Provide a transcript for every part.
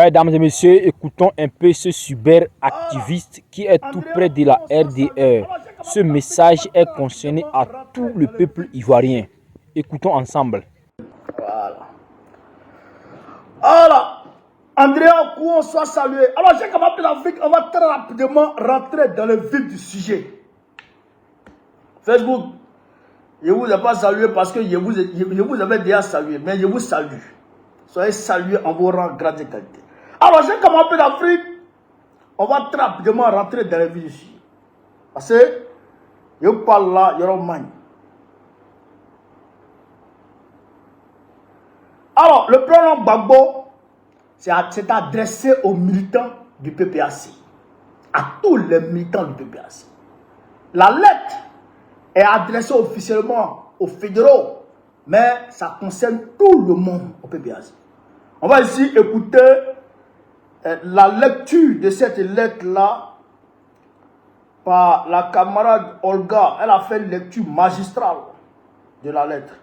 Mesdames et messieurs, écoutons un peu ce cyberactiviste qui est tout près de la RDR. Ce message est concerné à tout le peuple ivoirien. Écoutons ensemble. Voilà. Alors, Andrea Kouon soit salué. Alors, j'ai capable l'Afrique, on va très rapidement rentrer dans le vif du sujet. Facebook, je ne vous ai pas salué parce que je vous avais déjà salué, mais je vous salue. Soyez salués en vos rangs, grande qualité. Alors, j'ai commencé l'Afrique, on va très rapidement rentrer dans le vif du sujet. Parce que, je parle là, il y aura un man. Alors, le plan Gbagbo, c'est adressé aux militants du PPAC. À tous les militants du PPAC. La lettre est adressée officiellement aux fédéraux, mais ça concerne tout le monde au PPAC. On va ici écouter la lecture de cette lettre-là par la camarade Olga. Elle a fait une lecture magistrale de la lettre.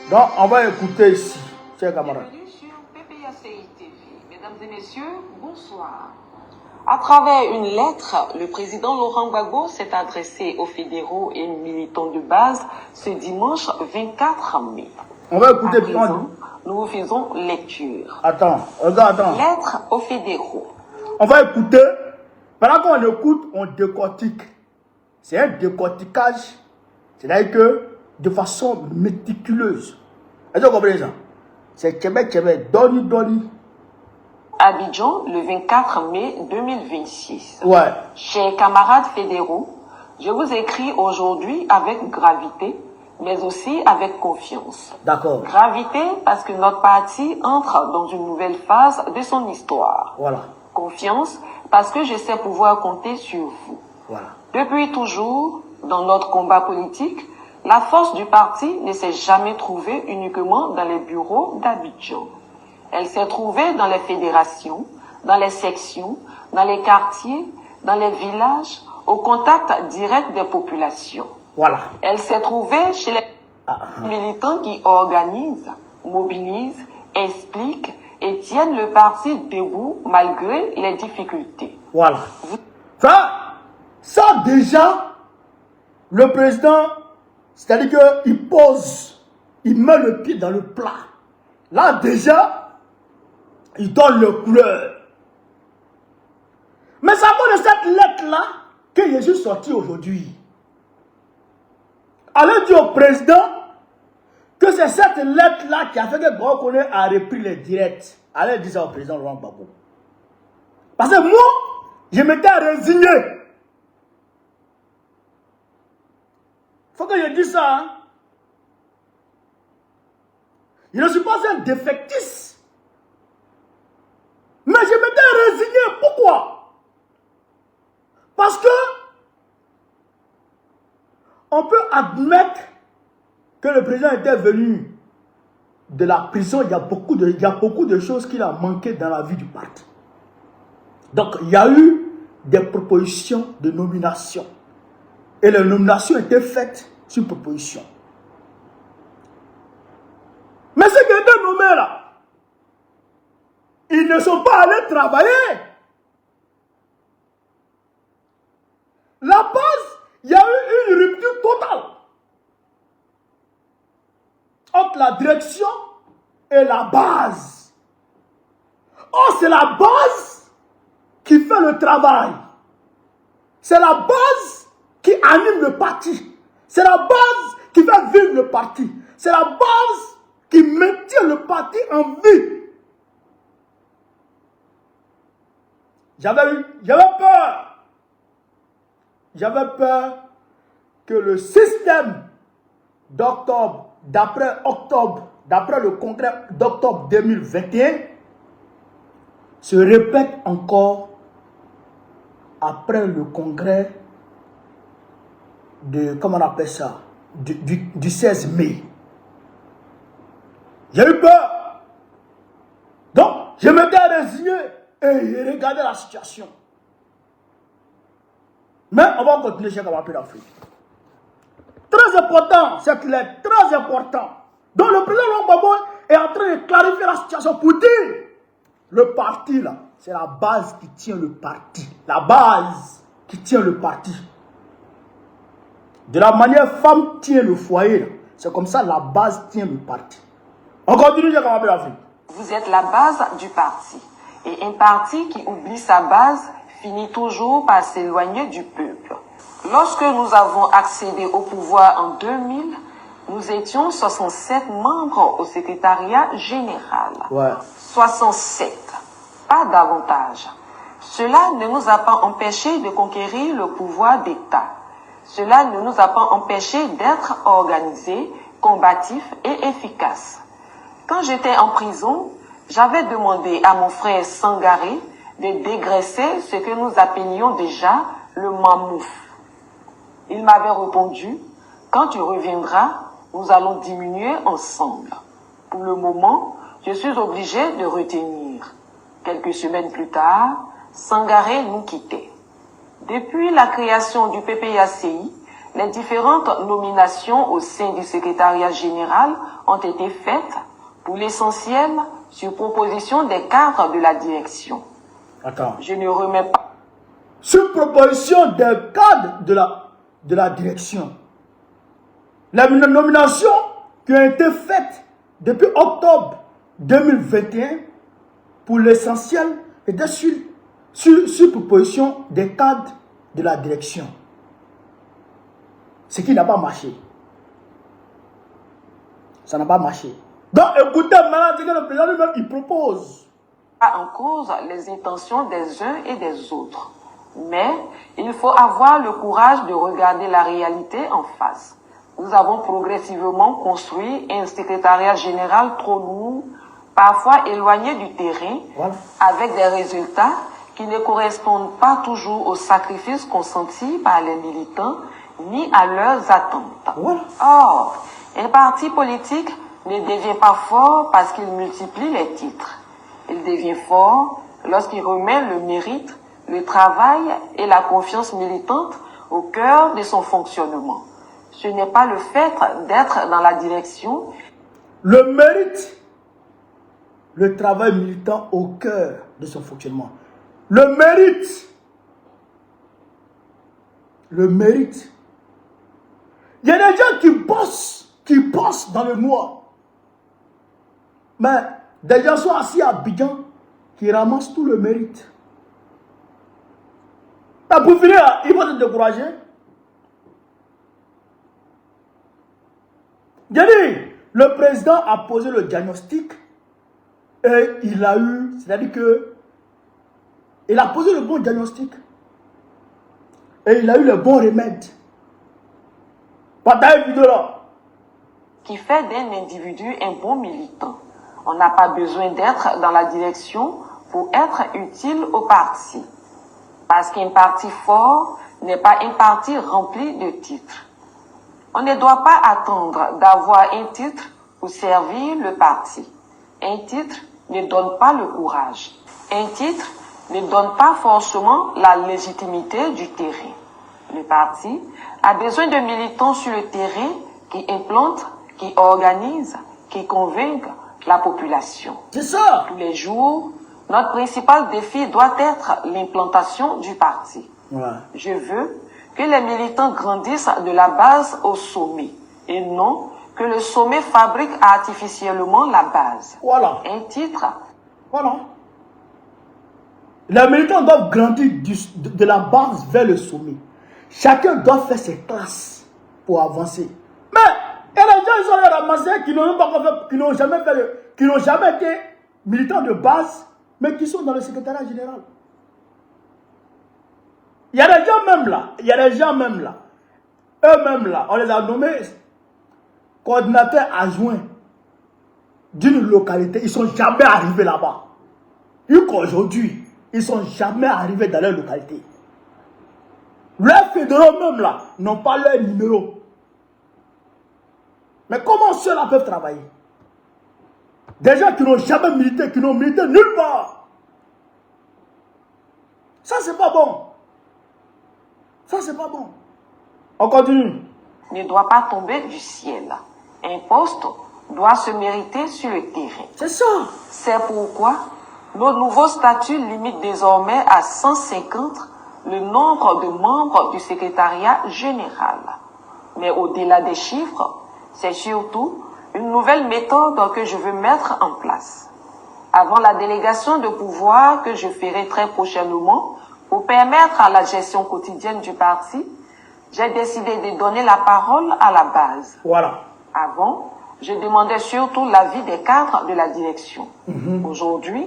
Donc, on va écouter ici, chers camarades. Bienvenue sur PPACI TV. Mesdames et messieurs, bonsoir. À travers une lettre, le président Laurent Gbagbo s'est adressé aux fédéraux et militants de base ce dimanche 24 mai. On va écouter À présent, nous vous faisons lecture. Attends, regarde, attends. Lettre aux fédéraux. On va écouter. Pendant qu'on écoute, on décortique. C'est un décortiquage. C'est-à-dire que de façon méticuleuse. Est-ce que vous comprenez ça? C'est Québec, Doni. Abidjan, le 24 mai 2026. Ouais. Chers camarades fédéraux, je vous écris aujourd'hui avec gravité, mais aussi avec confiance. D'accord. Gravité parce que notre parti entre dans une nouvelle phase de son histoire. Voilà. Confiance parce que je sais pouvoir compter sur vous. Voilà. Depuis toujours, dans notre combat politique, la force du parti ne s'est jamais trouvée uniquement dans les bureaux d'Abidjan. Elle s'est trouvée dans les fédérations, dans les sections, dans les quartiers, dans les villages, au contact direct des populations. Voilà. Elle s'est trouvée chez les militants qui organisent, mobilisent, expliquent et tiennent le parti debout malgré les difficultés. Voilà. Ça déjà, le président, c'est-à-dire qu'il pose, il met le pied dans le plat. Là déjà, il donne le couleur. Mais c'est à cause de cette lettre-là que je suis sorti aujourd'hui. Allez dire au président que c'est cette lettre-là qui a fait que Gbagbo a repris les directs. Allez dire ça au président Laurent Gbagbo. Parce que moi, je m'étais résigné. Faut que je dise ça. Hein? Je ne suis pas un défectiste. Mais je m'étais résigné. Pourquoi? Parce que on peut admettre que le président était venu de la prison. Il y a beaucoup de choses qu'il a manqué dans la vie du parti. Donc, il y a eu des propositions de nomination. Et les nominations étaient faites sur proposition. Mais ceux qui étaient nommés là, ils ne sont pas allés travailler. La base, il y a eu une rupture totale entre la direction et la base. Oh, c'est la base qui fait le travail. C'est la base qui anime le parti. C'est la base qui fait vivre le parti. C'est la base qui maintient le parti en vie. J'avais peur. J'avais peur que le système d'octobre, d'après le congrès d'octobre 2021, se répète encore après le congrès de, comment on appelle ça, du 16 mai. J'ai eu peur. Donc, je m'étais résigné et j'ai regardé la situation. Mais on va continuer chez Kamapé d'Afrique. Très important, cette lettre, très important. Donc le président Laurent Gbagbo est en train de clarifier la situation pour dire Le parti, là, c'est la base qui tient le parti. La base qui tient le parti. De la manière femme tient le foyer, c'est comme ça la base tient le parti. On continue, j'ai commencé l'Afrique. Vous êtes la base du parti. Et un parti qui oublie sa base finit toujours par s'éloigner du peuple. Lorsque nous avons accédé au pouvoir en 2000, nous étions 67 membres au secrétariat général. Ouais. 67, pas davantage. Cela ne nous a pas empêchés de conquérir le pouvoir d'État. Cela ne nous a pas empêchés d'être organisés, combatifs et efficaces. Quand j'étais en prison, j'avais demandé à mon frère Sangaré de dégraisser ce que nous appelions déjà le mamouf. Il m'avait répondu, quand tu reviendras, nous allons diminuer ensemble. Pour le moment, je suis obligé de retenir. Quelques semaines plus tard, Sangaré nous quittait. Depuis la création du PPACI, les différentes nominations au sein du secrétariat général ont été faites, pour l'essentiel, sur proposition des cadres de la direction. Attends. Je ne remets pas. Sur proposition des cadres de la direction. Les nominations qui ont été faites depuis octobre 2021, pour l'essentiel, étaient sur proposition des cadres de la direction. Ce qui n'a pas marché. Ça n'a pas marché. Donc écoutez, maintenant, que le président lui-même, il propose. En cause les intentions des uns et des autres. Mais il faut avoir le courage de regarder la réalité en face. Nous avons progressivement construit un secrétariat général trop lourd, parfois éloigné du terrain, Voilà. avec des résultats qui ne correspondent pas toujours aux sacrifices consentis par les militants ni à leurs attentes. Voilà. Or, un parti politique ne devient pas fort parce qu'il multiplie les titres. Il devient fort lorsqu'il remet le mérite, le travail et la confiance militante au cœur de son fonctionnement. Ce n'est pas le fait d'être dans la direction. Le mérite, le travail militant au cœur de son fonctionnement. Le mérite. Le mérite. Il y a des gens qui bossent dans le noir. Mais des gens sont assis à Abidjan qui ramassent tout le mérite. Et pour finir, ils vont te décourager. J'ai dit, le président a posé le diagnostic et il a eu, c'est-à-dire que il a posé le bon diagnostic et il a eu le bon remède. Partagez vidéo là. Qui fait d'un individu un bon militant. On n'a pas besoin d'être dans la direction pour être utile au parti. Parce qu'un parti fort n'est pas un parti rempli de titres. On ne doit pas attendre d'avoir un titre pour servir le parti. Un titre ne donne pas le courage. Un titre ne donne pas forcément la légitimité du terrain. Le parti a besoin de militants sur le terrain qui implantent, qui organisent, qui convainquent la population. C'est ça. Tous les jours, notre principal défi doit être l'implantation du parti. Ouais. Je veux que les militants grandissent de la base au sommet et non que le sommet fabrique artificiellement la base. Voilà. Un titre. Voilà. Les militants doivent grandir de la base vers le sommet. Chacun doit faire ses classes pour avancer. Mais il y a des gens qui sont allés ramasser, qui n'ont jamais été militants de base, mais qui sont dans le secrétariat général. Il y a des gens même là, eux-mêmes là, on les a nommés coordinateurs adjoints d'une localité, ils ne sont jamais arrivés là-bas. Jusqu'aujourd'hui, ils ne sont jamais arrivés dans leur localité. Leurs fédéraux même là n'ont pas leur numéro. Mais comment ceux-là peuvent travailler? Des gens qui n'ont jamais milité, qui n'ont milité nulle part. Ça, c'est pas bon. Ça, c'est pas bon. On continue. Ne doit pas tomber du ciel. Un poste doit se mériter sur le terrain. C'est ça. C'est pourquoi Nos nouveaux statuts limitent désormais à 150 le nombre de membres du secrétariat général. Mais au-delà des chiffres, c'est surtout une nouvelle méthode que je veux mettre en place. Avant la délégation de pouvoir que je ferai très prochainement pour permettre à la gestion quotidienne du parti, j'ai décidé de donner la parole à la base. Voilà. Avant, je demandais surtout l'avis des cadres de la direction. Aujourd'hui,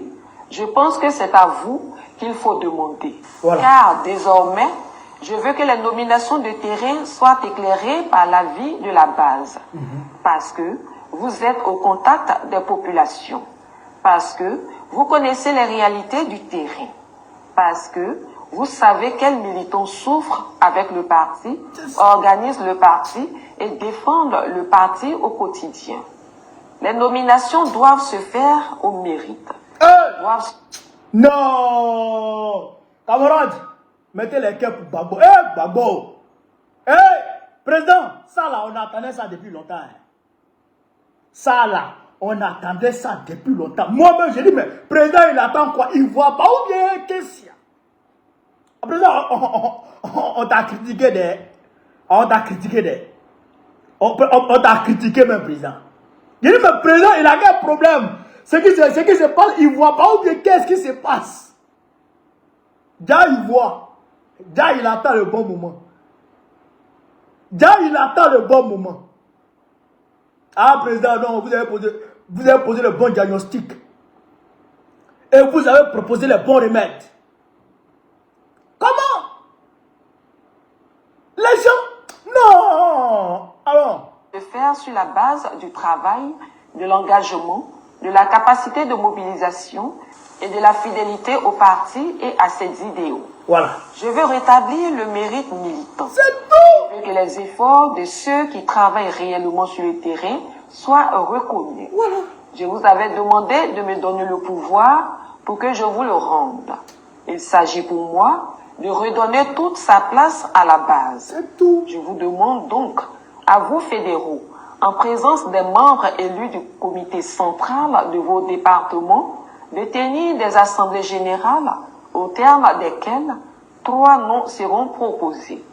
je pense que c'est à vous qu'il faut demander. Voilà. Car désormais, je veux que les nominations de terrain soient éclairées par l'avis de la base. Parce que vous êtes au contact des populations. Parce que vous connaissez les réalités du terrain. Parce que vous savez quels militants souffrent avec le parti, organisent le parti et défendent le parti au quotidien. Les nominations doivent se faire au mérite. Non, camarades, mettez les cœurs pour Gbagbo. Gbagbo. Président, ça là, on attendait ça depuis longtemps. Ça là, on attendait ça depuis longtemps. Moi-même, j'ai dit, mais président, il attend quoi? Il voit pas ou bien qu'est-ce qu'il y a? Président, on t'a critiqué des... On t'a critiqué des... On t'a critiqué même, président. J'ai dit, mais président, il a quel problème? Ce qui se passe, il voit pas ou bien qu'est-ce qui se passe? Déjà, il voit. Déjà, il attend le bon moment. Déjà, il attend le bon moment. Ah, président, non, vous avez posé le bon diagnostic. Et vous avez proposé les bons remèdes. Comment? Les gens? Non! Alors? De faire sur la base du travail, de l'engagement, de la capacité de mobilisation et de la fidélité au parti et à ses idéaux. Voilà. Je veux rétablir le mérite militant. C'est tout! Je veux que les efforts de ceux qui travaillent réellement sur le terrain soient reconnus. Voilà. Je vous avais demandé de me donner le pouvoir pour que je vous le rende. Il s'agit pour moi de redonner toute sa place à la base. C'est tout. Je vous demande donc, à vous fédéraux, en présence des membres élus du comité central de vos départements, de tenir des assemblées générales au terme desquelles 3 noms seront proposés.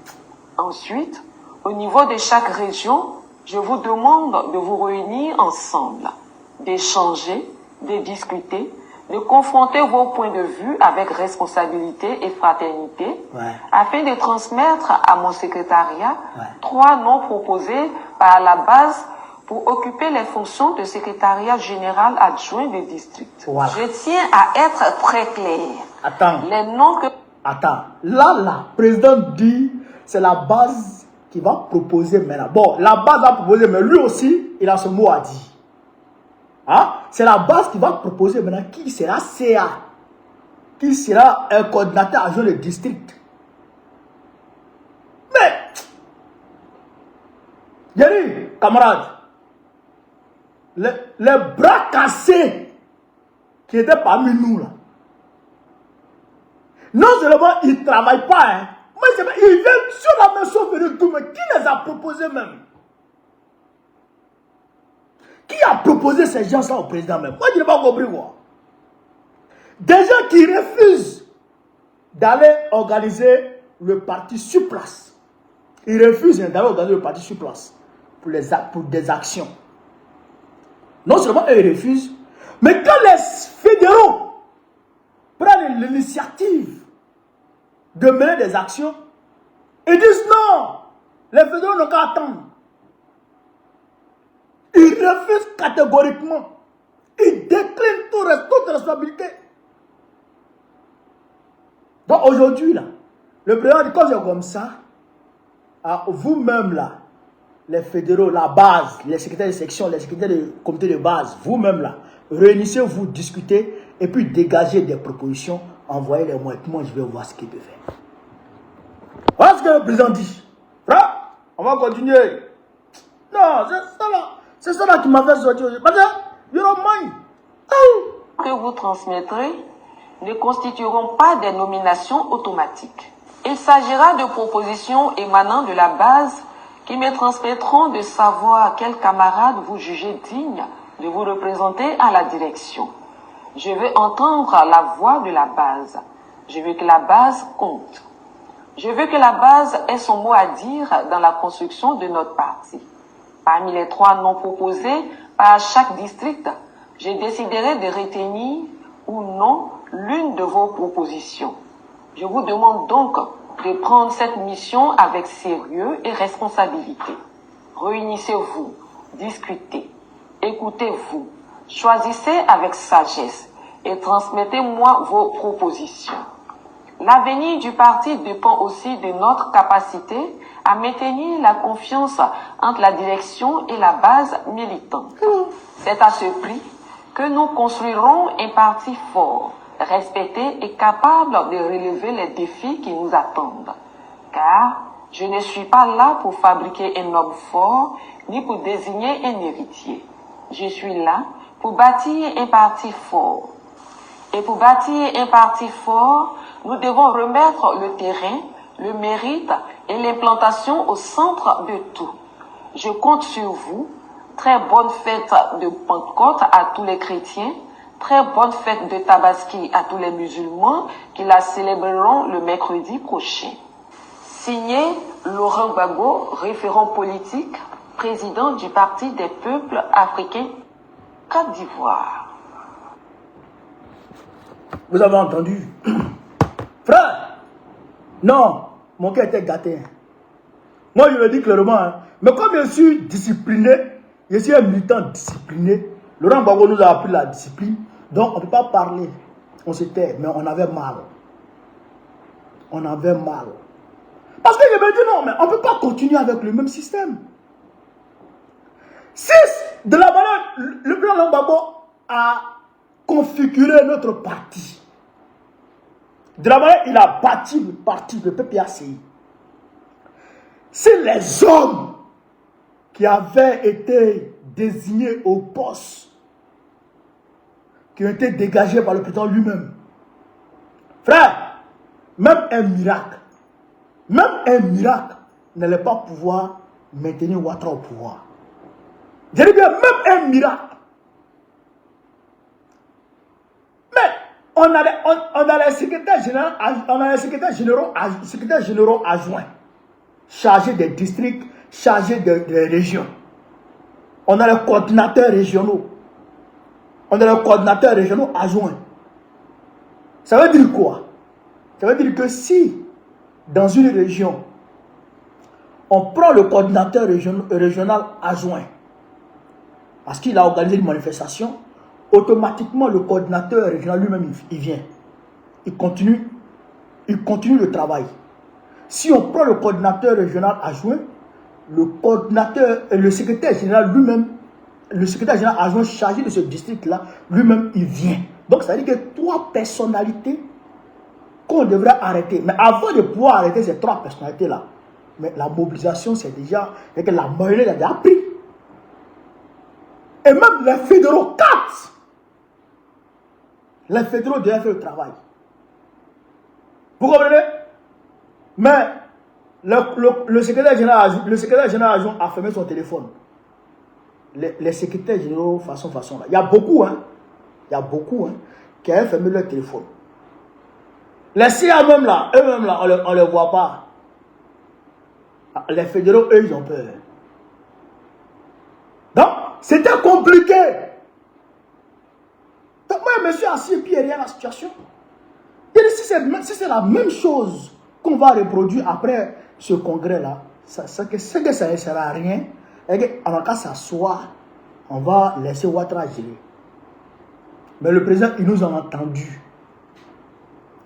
Ensuite, au niveau de chaque région, je vous demande de vous réunir ensemble, d'échanger, de discuter, de confronter vos points de vue avec responsabilité et fraternité, afin de transmettre à mon secrétariat 3 noms proposés par la base pour occuper les fonctions de secrétariat général adjoint des districts. Voilà. Je tiens à être très clair. Attends. Les noms que... Attends. Là, président dit, c'est la base qui va proposer maintenant. Bon, la base va proposer, mais lui aussi, il a ce mot à dire. Hein? C'est la base qui va proposer maintenant qui sera CA, qui sera un coordinateur adjoint de district. Mais, Jerry, camarades, les bras cassés qui étaient parmi nous là, non seulement ils ne travaillent pas, hein, mais ils viennent sur la maison venir tout, mais qui les a proposés même? Qui a proposé ces gens-là au président même? Moi, je n'ai pas compris quoi. Des gens qui refusent d'aller organiser le parti sur place. Ils refusent d'aller organiser le parti sur place pour des actions. Non seulement eux, ils refusent, mais quand les fédéraux prennent l'initiative de mener des actions, ils disent non, les fédéraux n'ont qu'à attendre. Ils refusent catégoriquement. Ils déclinent toute responsabilité. Donc aujourd'hui, là, le président dit, quand c'est comme ça, vous-même là, les fédéraux, la base, les secrétaires de section, les secrétaires de comité de base, vous-même là, réunissez-vous, discutez, et puis dégagez des propositions, envoyez-les moi, et puis moi je vais voir ce qu'il peut faire. Voilà ce que le président dit. Frère, on va continuer. Non, c'est ça là. C'est ça là qui m'a fait sortir aujourd'hui. Parce que, you don't mind. Que vous transmettrez ne constitueront pas des nominations automatiques. Il s'agira de propositions émanant de la base qui me transmettront de savoir quels camarades vous jugez dignes de vous représenter à la direction. Je veux entendre la voix de la base. Je veux que la base compte. Je veux que la base ait son mot à dire dans la construction de notre parti. Parmi les 3 noms proposés par chaque district, je déciderai de retenir ou non l'une de vos propositions. Je vous demande donc de prendre cette mission avec sérieux et responsabilité. Réunissez-vous, discutez, écoutez-vous, choisissez avec sagesse et transmettez-moi vos propositions. L'avenir du parti dépend aussi de notre capacité à maintenir la confiance entre la direction et la base militante. C'est à ce prix que nous construirons un parti fort, respecté et capable de relever les défis qui nous attendent. Car je ne suis pas là pour fabriquer un homme fort, ni pour désigner un héritier. Je suis là pour bâtir un parti fort. Et pour bâtir un parti fort, nous devons remettre le terrain, le mérite et l'implantation au centre de tout. Je compte sur vous. Très bonne fête de Pentecôte à tous les chrétiens. Très bonne fête de Tabaski à tous les musulmans qui la célébreront le mercredi prochain. Signé Laurent Gbagbo, référent politique, président du Parti des peuples africains, Côte d'Ivoire. Vous avez entendu? Frère, non, mon cœur était gâté. Moi, je le dis clairement, hein. Mais comme je suis discipliné, je suis un militant discipliné, Laurent Gbagbo nous a appris la discipline, donc on ne peut pas parler. On se tait, mais on avait mal. On avait mal. Parce que je me dis non, mais on ne peut pas continuer avec le même système. Si de la manière, le président Laurent Gbagbo a configuré notre parti, de la manière il a bâti le parti, le PPACI, si les hommes qui avaient été désignés au poste, qui ont été dégagés par le président lui-même, frère, même un miracle n'allait pas pouvoir maintenir Ouattara au pouvoir. Je dis bien, même un miracle. Mais on a les secrétaires généraux adjoints, chargés des districts, chargés des régions. On a les coordinateurs régionaux. Adjoints. Ça veut dire quoi? Ça veut dire que si, dans une région, on prend le coordinateur régional adjoint, parce qu'il a organisé une manifestation, automatiquement le coordinateur régional lui-même, il vient. Il continue le travail. Si on prend le coordinateur régional adjoint, le secrétaire général lui-même, le secrétaire général adjoint chargé de ce district-là, lui-même, il vient. Donc, ça veut dire que 3 personnalités qu'on devrait arrêter. Mais avant de pouvoir arrêter ces 3 personnalités-là, mais la mobilisation, c'est déjà, que la mayonnaise a déjà pris. Et même les fédéraux 4, les fédéraux devaient faire le travail. Vous comprenez? Mais le secrétaire général adjoint a fermé son téléphone. Les secrétaires généraux façon là. Il y a beaucoup, qui avaient fermé leur téléphone. Les CIA même là, eux-mêmes là, on ne les voit pas. Les fédéraux, eux, ils ont peur. Donc, c'était compliqué. Donc, moi, je me suis assis et puis il y a la situation. Et si c'est la même chose qu'on va reproduire après ce congrès-là, c'est que ça ne sert à rien. Et alors qu'à s'asseoir, on va laisser Ouattara gérer. Mais le président, il nous a entendu.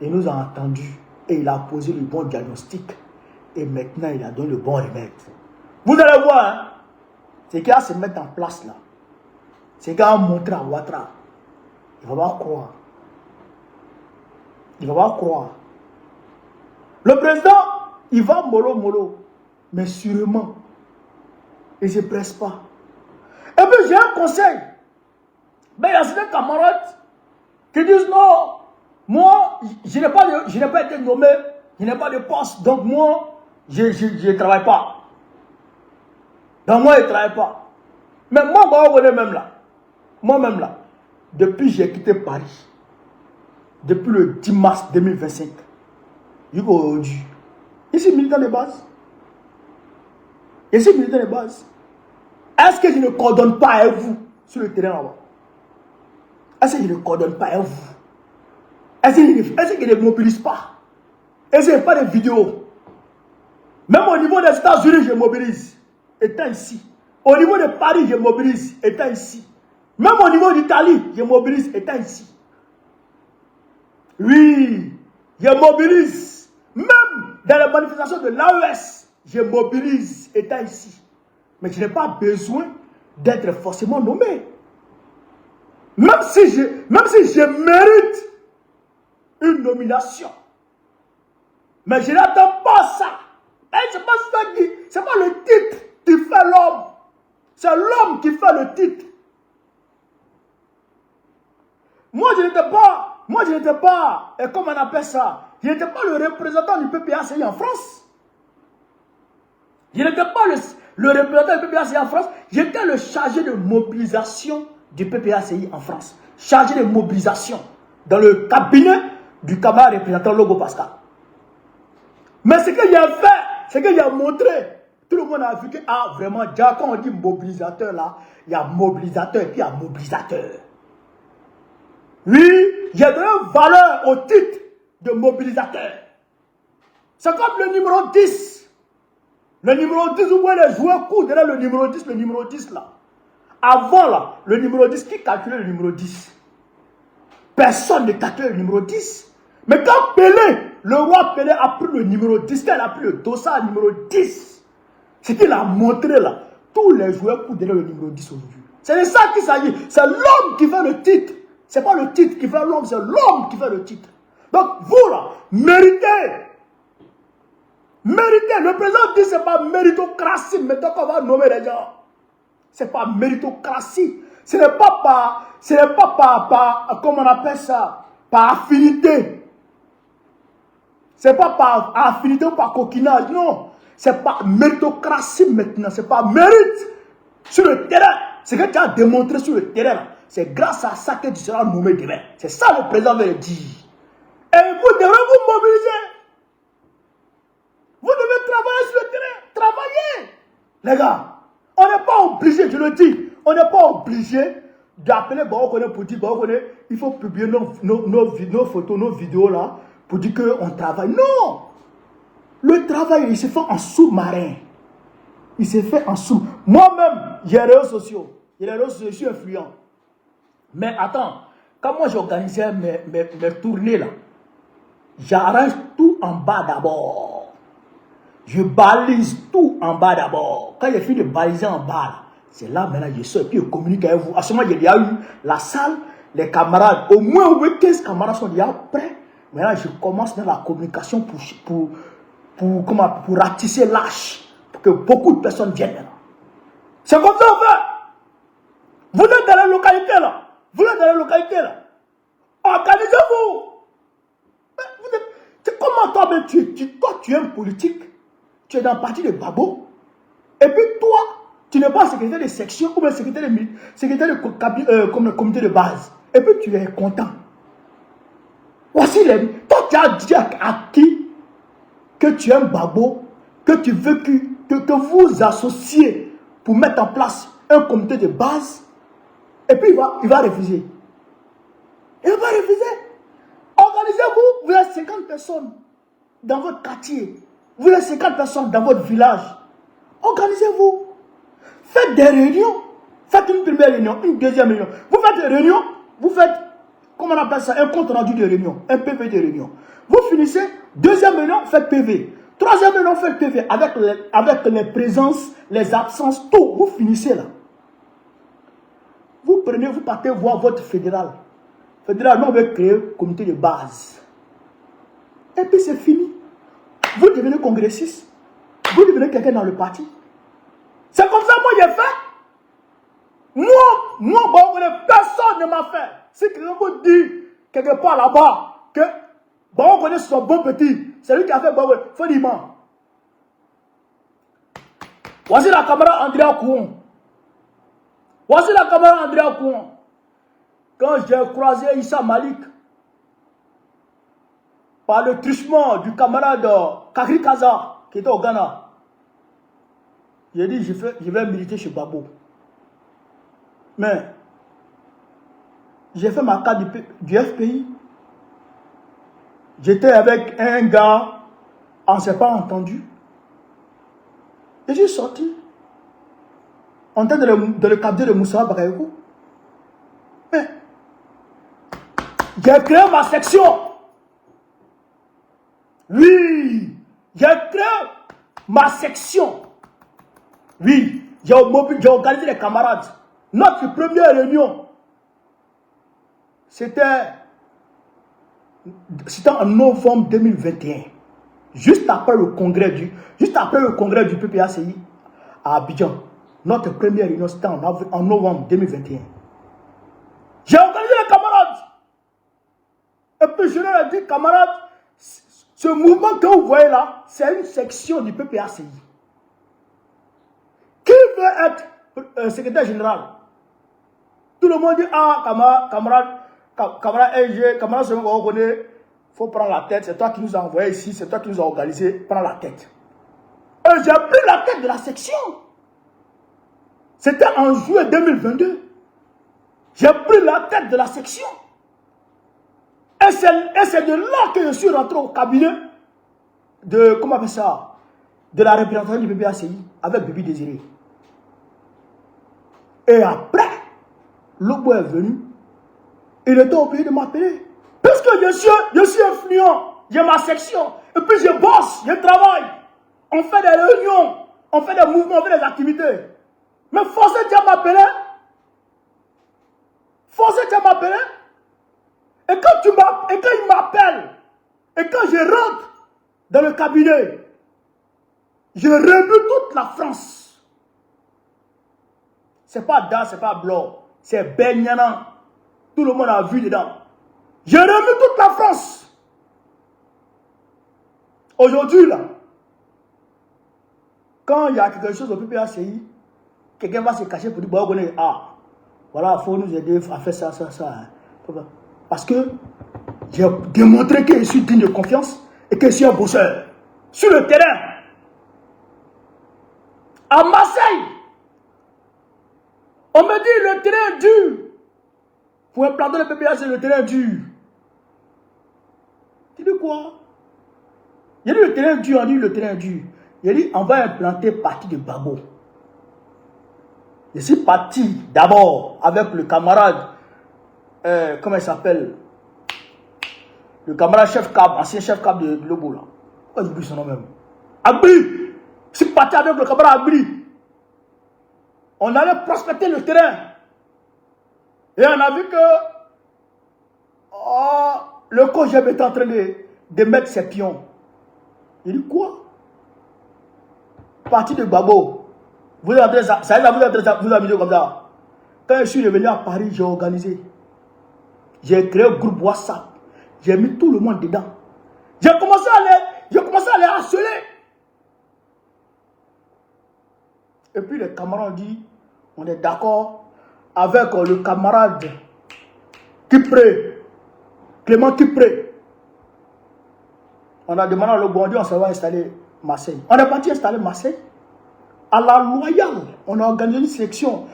Il nous a entendu. Et il a posé le bon diagnostic. Et maintenant, il a donné le bon remède. Vous allez voir, hein, c'est qu'il va se mettre en place là. C'est qu'il va montrer à Ouattara. Il ne va pas croire. Il ne va pas croire. Le président, il va mollo. Mais sûrement, il ne se presse pas. Et puis j'ai un conseil. Mais il y a certains camarades qui disent non, moi, je n'ai pas été nommé, je n'ai pas de poste, donc moi, je ne travaille pas. Donc moi, je ne travaille pas. Mais moi, même là, depuis que j'ai quitté Paris, depuis le 10 mars 2025, aujourd'hui, je suis militant de base. Je suis militant de base. Est-ce que je ne coordonne pas avec vous sur le terrain là-bas? Est-ce que je ne coordonne pas avec vous? Est-ce que je ne mobilise pas? Est-ce que je n'ai pas de vidéos? Même au niveau des États-Unis, je mobilise, étant ici. Au niveau de Paris, je mobilise, étant ici. Même au niveau d'Italie, je mobilise, étant ici. Oui, je mobilise. Même dans les manifestations de l'AES, je mobilise, étant ici. Mais je n'ai pas besoin d'être forcément nommé. Même si je mérite une nomination. Mais je n'attends pas ça. C'est pas le titre qui fait l'homme. C'est l'homme qui fait le titre. Moi, je n'étais pas, et comment on appelle ça? Je n'étais pas le représentant du PPACI en France. Je n'étais pas le représentant du PPACI en France. J'étais le chargé de mobilisation du PPACI en France. Chargé de mobilisation dans le cabinet du camarade représentant Logo Pascal. Mais ce qu'il a fait, ce qu'il a montré, tout le monde a vu que, ah, vraiment, déjà, quand on dit mobilisateur là, il y a mobilisateur et puis il y a mobilisateur. Oui, j'ai donné valeur au titre de mobilisateur. C'est comme le numéro 10. Le numéro 10, vous voyez les joueurs courent derrière le numéro 10 là. Avant là, le numéro 10, qui calculait le numéro 10? Personne ne calculait le numéro 10. Mais quand Pelé, le roi Pelé a pris le numéro 10, quand il a pris le dossard numéro 10, ce qu'il a montré là, tous les joueurs courent derrière le numéro 10 aujourd'hui. C'est de ça qu'il s'agit. C'est l'homme qui fait le titre. Ce n'est pas le titre qui fait l'homme, c'est l'homme qui fait le titre. Donc vous là, méritez. Méritez. Le président dit que ce n'est pas méritocratie. Maintenant qu'on va nommer les gens. Ce n'est pas méritocratie. Ce n'est pas par, comment on appelle ça, par affinité. Ce n'est pas par affinité ou par coquinage. Non. C'est pas méritocratie maintenant. C'est pas mérite. Sur le terrain. Ce que tu as démontré sur le terrain, c'est grâce à ça que tu seras nommé demain. C'est ça le président veut dire. Et vous devez vous mobiliser. Vous devez travailler sur le terrain. Travaillez. Les gars, on n'est pas obligé, je le dis, on n'est pas obligé d'appeler Baokone pour dire Baokone, il faut publier nos photos, nos vidéos là, pour dire qu'on travaille. Non. Le travail, il se fait en sous-marin. Il s'est fait en sous. Moi-même, j'ai les réseaux sociaux. Je suis influent. Mais attends, quand moi j'organisais mes tournées là, j'arrange tout en bas d'abord. Je balise tout en bas d'abord. Quand j'ai fini de baliser en bas, c'est là maintenant je sors et puis je communique avec vous. À ce moment, il y a eu la salle, les camarades, au moins 15 camarades sont déjà prêts. Maintenant, je commence dans la communication pour ratisser l'âge. Que beaucoup de personnes viennent maintenant. C'est comme ça on fait. Vous êtes dans la localité là. Organisez-vous. Comment toi, tu es un politique. Tu es dans le parti de Babo. Et puis toi, tu n'es pas secrétaire de section ou bien secrétaire de comité de base. Et puis tu es content. Voici les... Toi, tu as dit à qui que tu es un Babo, que tu veux que vous associez pour mettre en place un comité de base, et puis il va refuser. Il va refuser. Organisez-vous, vous êtes 50 personnes dans votre quartier, vous êtes 50 personnes dans votre village. Organisez-vous. Faites des réunions. Faites une première réunion, une deuxième réunion. Vous faites des réunions, vous faites, comment on appelle ça, un compte rendu de réunion, un PV de réunion. Vous finissez, deuxième réunion, faites PV. Troisième réunion, faites PV avec les présences, les absences, tout. Vous finissez là. Vous prenez, vous partez voir votre fédéral. Fédéral, nous on veut créer un comité de base. Et puis c'est fini. Vous devenez congressiste. Vous devenez quelqu'un dans le parti. C'est comme ça moi j'ai fait. Moi, personne ne m'a fait. Si quelqu'un vous dit quelque part là-bas que on connaît son bon petit, c'est lui qui a fait bon, il faut dire moi. Voici la caméra Andrea Kouon. quand j'ai croisé Issa Malik, par le truchement du camarade Kakri Kaza, qui était au Ghana, j'ai dit, je vais militer chez Babo. Mais, j'ai fait ma carte du FPI. J'étais avec un gars, on ne s'est pas entendu. Et j'ai sorti. En train de le capter de Moussa Bakayoko. Mais, j'ai créé ma section. Oui, j'ai créé ma section. Oui, j'ai organisé les camarades. Notre première réunion, c'était en novembre 2021. Juste après le congrès du PPACI à Abidjan. Notre première réunion, c'était en novembre 2021. J'ai organisé les camarades. Et puis je leur ai dit, camarades, ce mouvement que vous voyez là, c'est une section du PPACI. Qui veut être secrétaire général? Tout le monde dit, ah, camarade EG, camarade Semogo, on connaît, il faut prendre la tête, c'est toi qui nous as envoyé ici, c'est toi qui nous as organisé, prends la tête. Et j'ai pris la tête de la section. C'était en juillet 2022. J'ai pris la tête de la section. Et c'est de là que je suis rentré au cabinet de, comment on appelle ça, de la représentation du PPACI avec Bibi Désiré. Et après, Lobo est venu, il était obligé de m'appeler. Parce que je suis influent, j'ai ma section, et puis je bosse, je travaille. On fait des réunions, on fait des mouvements, on fait des activités. Mais forcez Dieu m'appeler. Forcez Dieu m'appeler. Et quand il m'appelle, et quand je rentre dans le cabinet, je remue toute la France. C'est pas Da, c'est pas Blanc, c'est Benyana. Tout le monde a vu dedans. Je remue toute la France. Aujourd'hui, là, quand il y a quelque chose au PPACI, quelqu'un va se cacher pour dire, bon, ah, voilà, il faut nous aider à faire ça. Hein. Parce que j'ai démontré que je suis digne de confiance et que je suis un bosseur. Sur le terrain. À Marseille, on me dit le terrain est dur. Pour implanter le PPACI, le terrain est dur. Tu dis quoi? Il dit le terrain est dur, on dit le terrain est dur. Il dit on va implanter partie de Babo. Je suis parti d'abord avec le camarade, comment il s'appelle? Le camarade chef cab, ancien chef cab de Lobo là. Oh, j'ai oublié son nom même. Abri. Je suis parti avec le camarade Abri. On allait prospecter le terrain. Et on a vu que le coach était en train de mettre ses pions. Il dit quoi? Parti de Babo. Vous avez ça, vous amusez comme ça. Quand je suis revenu à Paris, j'ai organisé. J'ai créé un groupe WhatsApp. J'ai mis tout le monde dedans. J'ai commencé à les harceler. Et puis les camarades ont dit, on est d'accord avec le camarade Kipré, Clément Kipré. On a demandé à Lobo, on s'en va installer Marseille. On est parti installer Marseille. À la Loyale, on a organisé une sélection.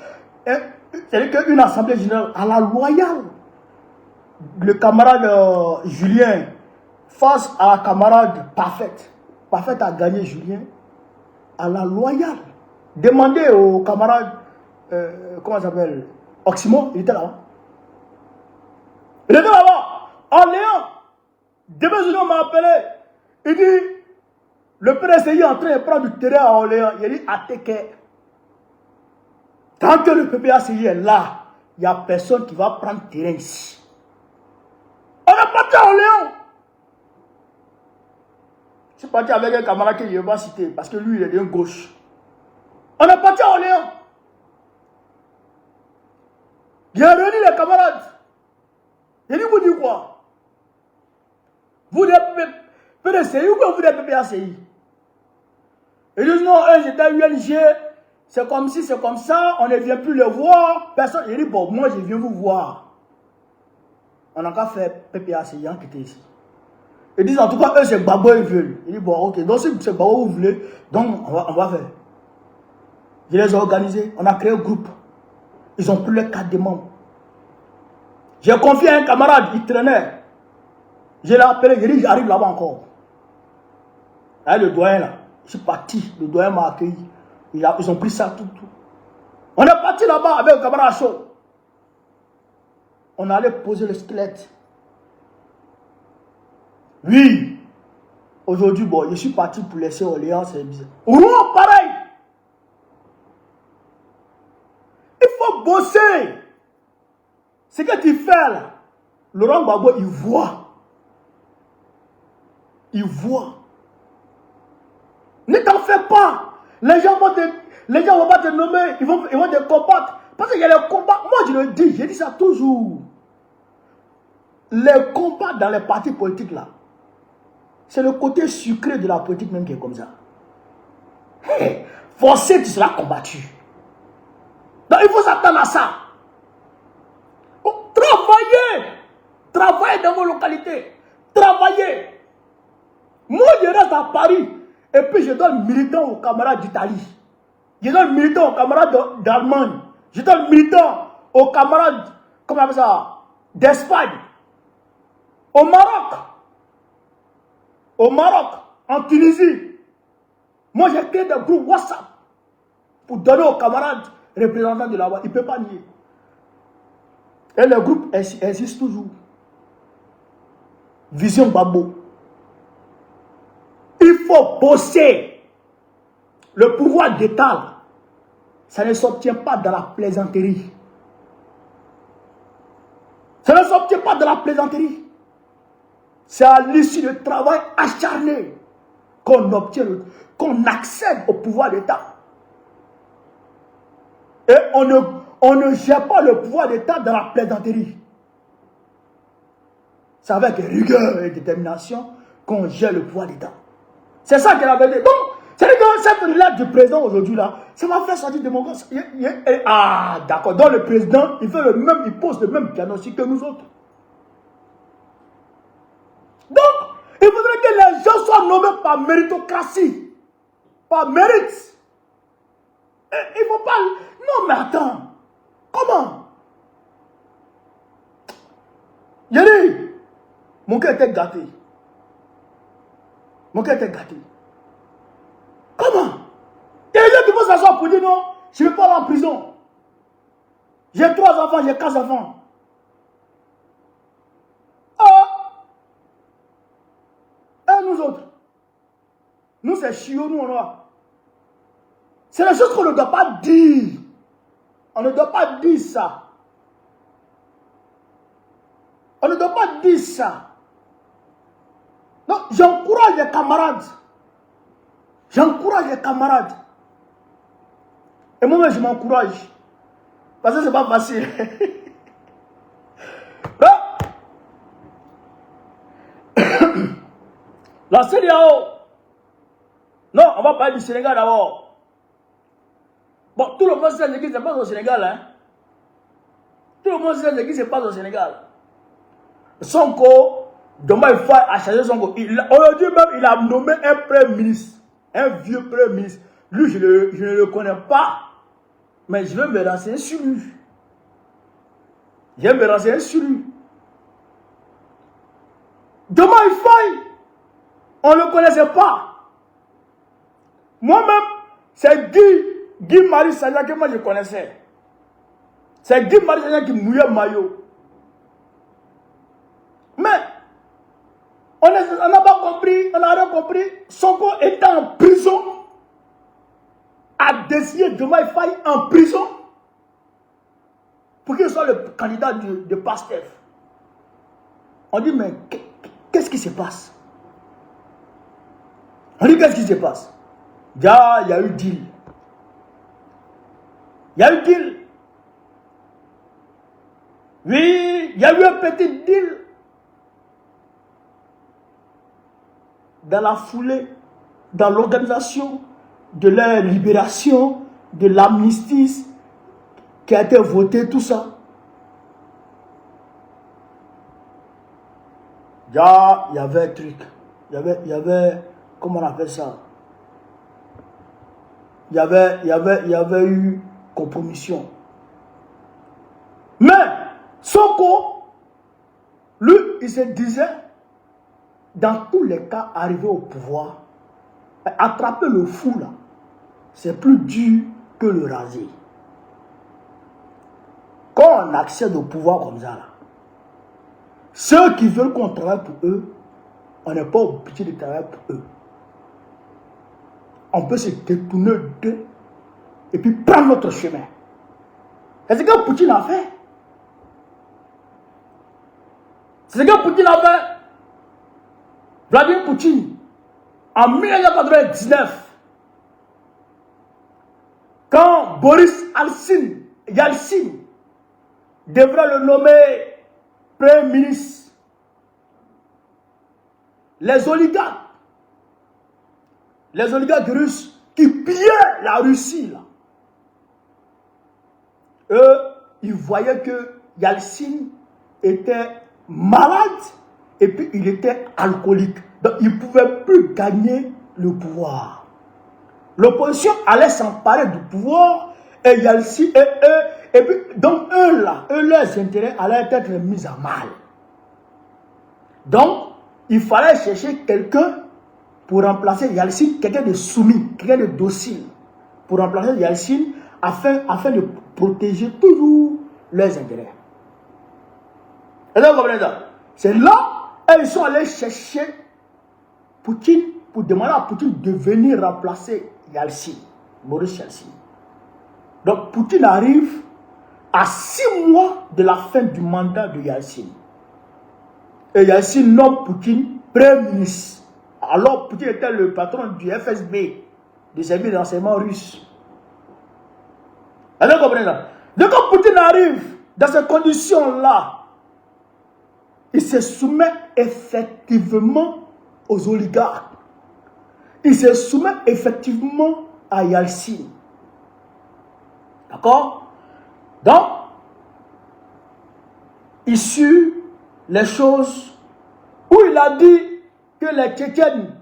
C'est-à-dire qu'une assemblée générale à la Loyale. Le camarade Julien face à la camarade Parfaite. Parfaite a gagné Julien à la Loyale. Demandez au camarade, comment ça s'appelle, Oximo, il était là-bas. Il était là-bas. Orléans. Demain, m'a appelé. Il dit, le PDCI est en train de prendre du terrain à Orléans. Il dit, Ateke. Tant que le PPACI est là, il n'y a personne qui va prendre terrain ici. On est parti à Orléans. Je suis parti avec un camarade que je ne vais pas citer parce que lui, il est d'un gauche. On est parti à Orléans. J'ai réuni les camarades. J'ai dit, vous dites quoi? Vous dites PDCI ou vous dites PPACI? Ils disent non, j'étais à UNG, c'est comme si, c'est comme ça, on ne vient plus les voir. Personne. Il dit, bon, moi je viens vous voir. On n'a qu'à faire PPAC, il y a qui était ici. Ils disent en tout cas, eux, c'est Gbagbo, ils veulent. Ils disent, bon, ok, donc si c'est Gbagbo, vous voulez, donc on va faire. Je les ai organisés, on a créé un groupe. Ils ont pris les 4 des membres. J'ai confié à un camarade, il traînait. Je l'ai appelé, j'ai dit, j'arrive là-bas encore. Là, le doyen, là, je suis parti, le doyen m'a accueilli. Ils ont pris ça, tout. On est parti là-bas avec le camarade chaud. On allait poser le squelette. Oui. Aujourd'hui, bon, je suis parti pour laisser Orléans, c'est bizarre. Rouen, pareil. Il faut bosser. Ce que tu fais là, Laurent Gbagbo, il voit. Il voit. Ne t'en fais pas. Les gens vont pas te nommer, ils vont te combattre. Parce qu'il y a les combats. Moi, je le dis, je dis ça toujours. Les combats dans les partis politiques là, c'est le côté sucré de la politique même qui est comme ça. Hey, forcé, tu seras combattu. Donc il faut s'attendre à ça. Donc, travaillez dans vos localités. Travaillez. Moi, je reste à Paris. Et puis, je donne militant aux camarades d'Italie. Je donne militant aux camarades d'Allemagne. Je donne militant aux camarades, comment on appelle ça, d'Espagne. Au Maroc, en Tunisie. Moi, j'ai créé des groupes WhatsApp pour donner aux camarades représentants de là-bas. Ils ne peuvent pas nier. Et le groupe insiste toujours. Vision Gbagbo. Il faut bosser. Le pouvoir d'État, ça ne s'obtient pas dans la plaisanterie. Ça ne s'obtient pas dans la plaisanterie. C'est à l'issue du travail acharné qu'on obtient, qu'on accède au pouvoir d'État. Et on ne gère pas le pouvoir d'État dans la plaisanterie. C'est avec rigueur et détermination qu'on gère le pouvoir d'État. C'est ça qu'elle avait dit. Donc, c'est-à-dire que cette lettre du président aujourd'hui là, ça m'a fait sortir de mon corps. Ah, d'accord. Donc le président, il fait le même, il pose le même diagnostic que nous autres. Donc, il faudrait que les gens soient nommés par méritocratie. Par mérite. Il ne faut pas... Non, mais attends. Comment? J'ai dit, mon cœur était gâté. Mon cœur était gâté. Comment? Il y a des gens qui vont s'asseoir pour dire non, je ne vais pas aller en prison. J'ai 3 enfants, j'ai 4 enfants. Nous autres, nous c'est chiot, nous on a. C'est la chose qu'on ne doit pas dire. On ne doit pas dire ça. On ne doit pas dire ça. Donc j'encourage les camarades. J'encourage les camarades. Et moi-même je m'encourage. Parce que c'est pas facile. La CEDEAO. Non, on va parler du Sénégal d'abord. Bon, tout le monde sait ce qui se passe au Sénégal. Hein? Tout le monde sait ce qui se passe au Sénégal. Sonko, demain il faut changer Sonko. Aujourd'hui même, il a nommé un premier ministre. Un vieux premier ministre. Lui, je ne le connais pas. Mais je vais me renseigner sur lui. Je vais me renseigner sur lui. Demain il faut. On ne le connaissait pas. Moi-même, c'est Guy Marie Sagna que moi je connaissais. C'est Guy Marie Sagna qui mouillait maillot. Mais, on n'a pas compris, on n'a rien compris. Sonko était en prison, a décidé de il faille en prison pour qu'il soit le candidat de PASTEF. On dit, mais qu'est-ce qui se passe? On dit, qu'est-ce qui se passe? Déjà, il y a eu deal. Il y a eu deal. Oui, il y a eu un petit deal. Dans la foulée, dans l'organisation de leur libération, de l'amnistie qui a été votée, tout ça. Déjà, il y avait un truc. Il y avait, comment on appelle ça? Il y avait eu compromission. Mais, Sonko, lui, il se disait, dans tous les cas, arriver au pouvoir, attraper le fou là, c'est plus dur que le raser. Quand on accède au pouvoir comme ça là, ceux qui veulent qu'on travaille pour eux, on n'est pas obligé de travailler pour eux. On peut se détourner d'eux et puis prendre notre chemin. C'est ce que Poutine a fait. C'est ce que Poutine a fait. Vladimir Poutine, en 1999, quand Boris Yeltsin devrait le nommer Premier ministre, les oligarques russes qui pillaient la Russie, là, eux, ils voyaient que Yeltsin était malade et puis il était alcoolique. Donc, il ne pouvait plus gagner le pouvoir. L'opposition allait s'emparer du pouvoir et Yeltsin et puis, donc eux là, leurs intérêts allaient être mis à mal. Donc, il fallait chercher quelqu'un pour remplacer Yeltsin, quelqu'un de soumis, quelqu'un de docile, pour remplacer Yeltsin afin de protéger toujours leurs intérêts. C'est là qu'ils sont allés chercher Poutine pour demander à Poutine de venir remplacer Yeltsin, Boris Yeltsin. Donc Poutine arrive à 6 mois de la fin du mandat de Yeltsin. Et Yeltsin nomme Poutine Premier ministre. Alors Poutine était le patron du FSB, des services de renseignement russe. Alors comprenez ça? Donc quand Poutine arrive dans ces conditions-là, il se soumet effectivement aux oligarques. Il se soumet effectivement à Yeltsin. D'accord? Donc, issu les choses où il a dit que les Tchétchènes,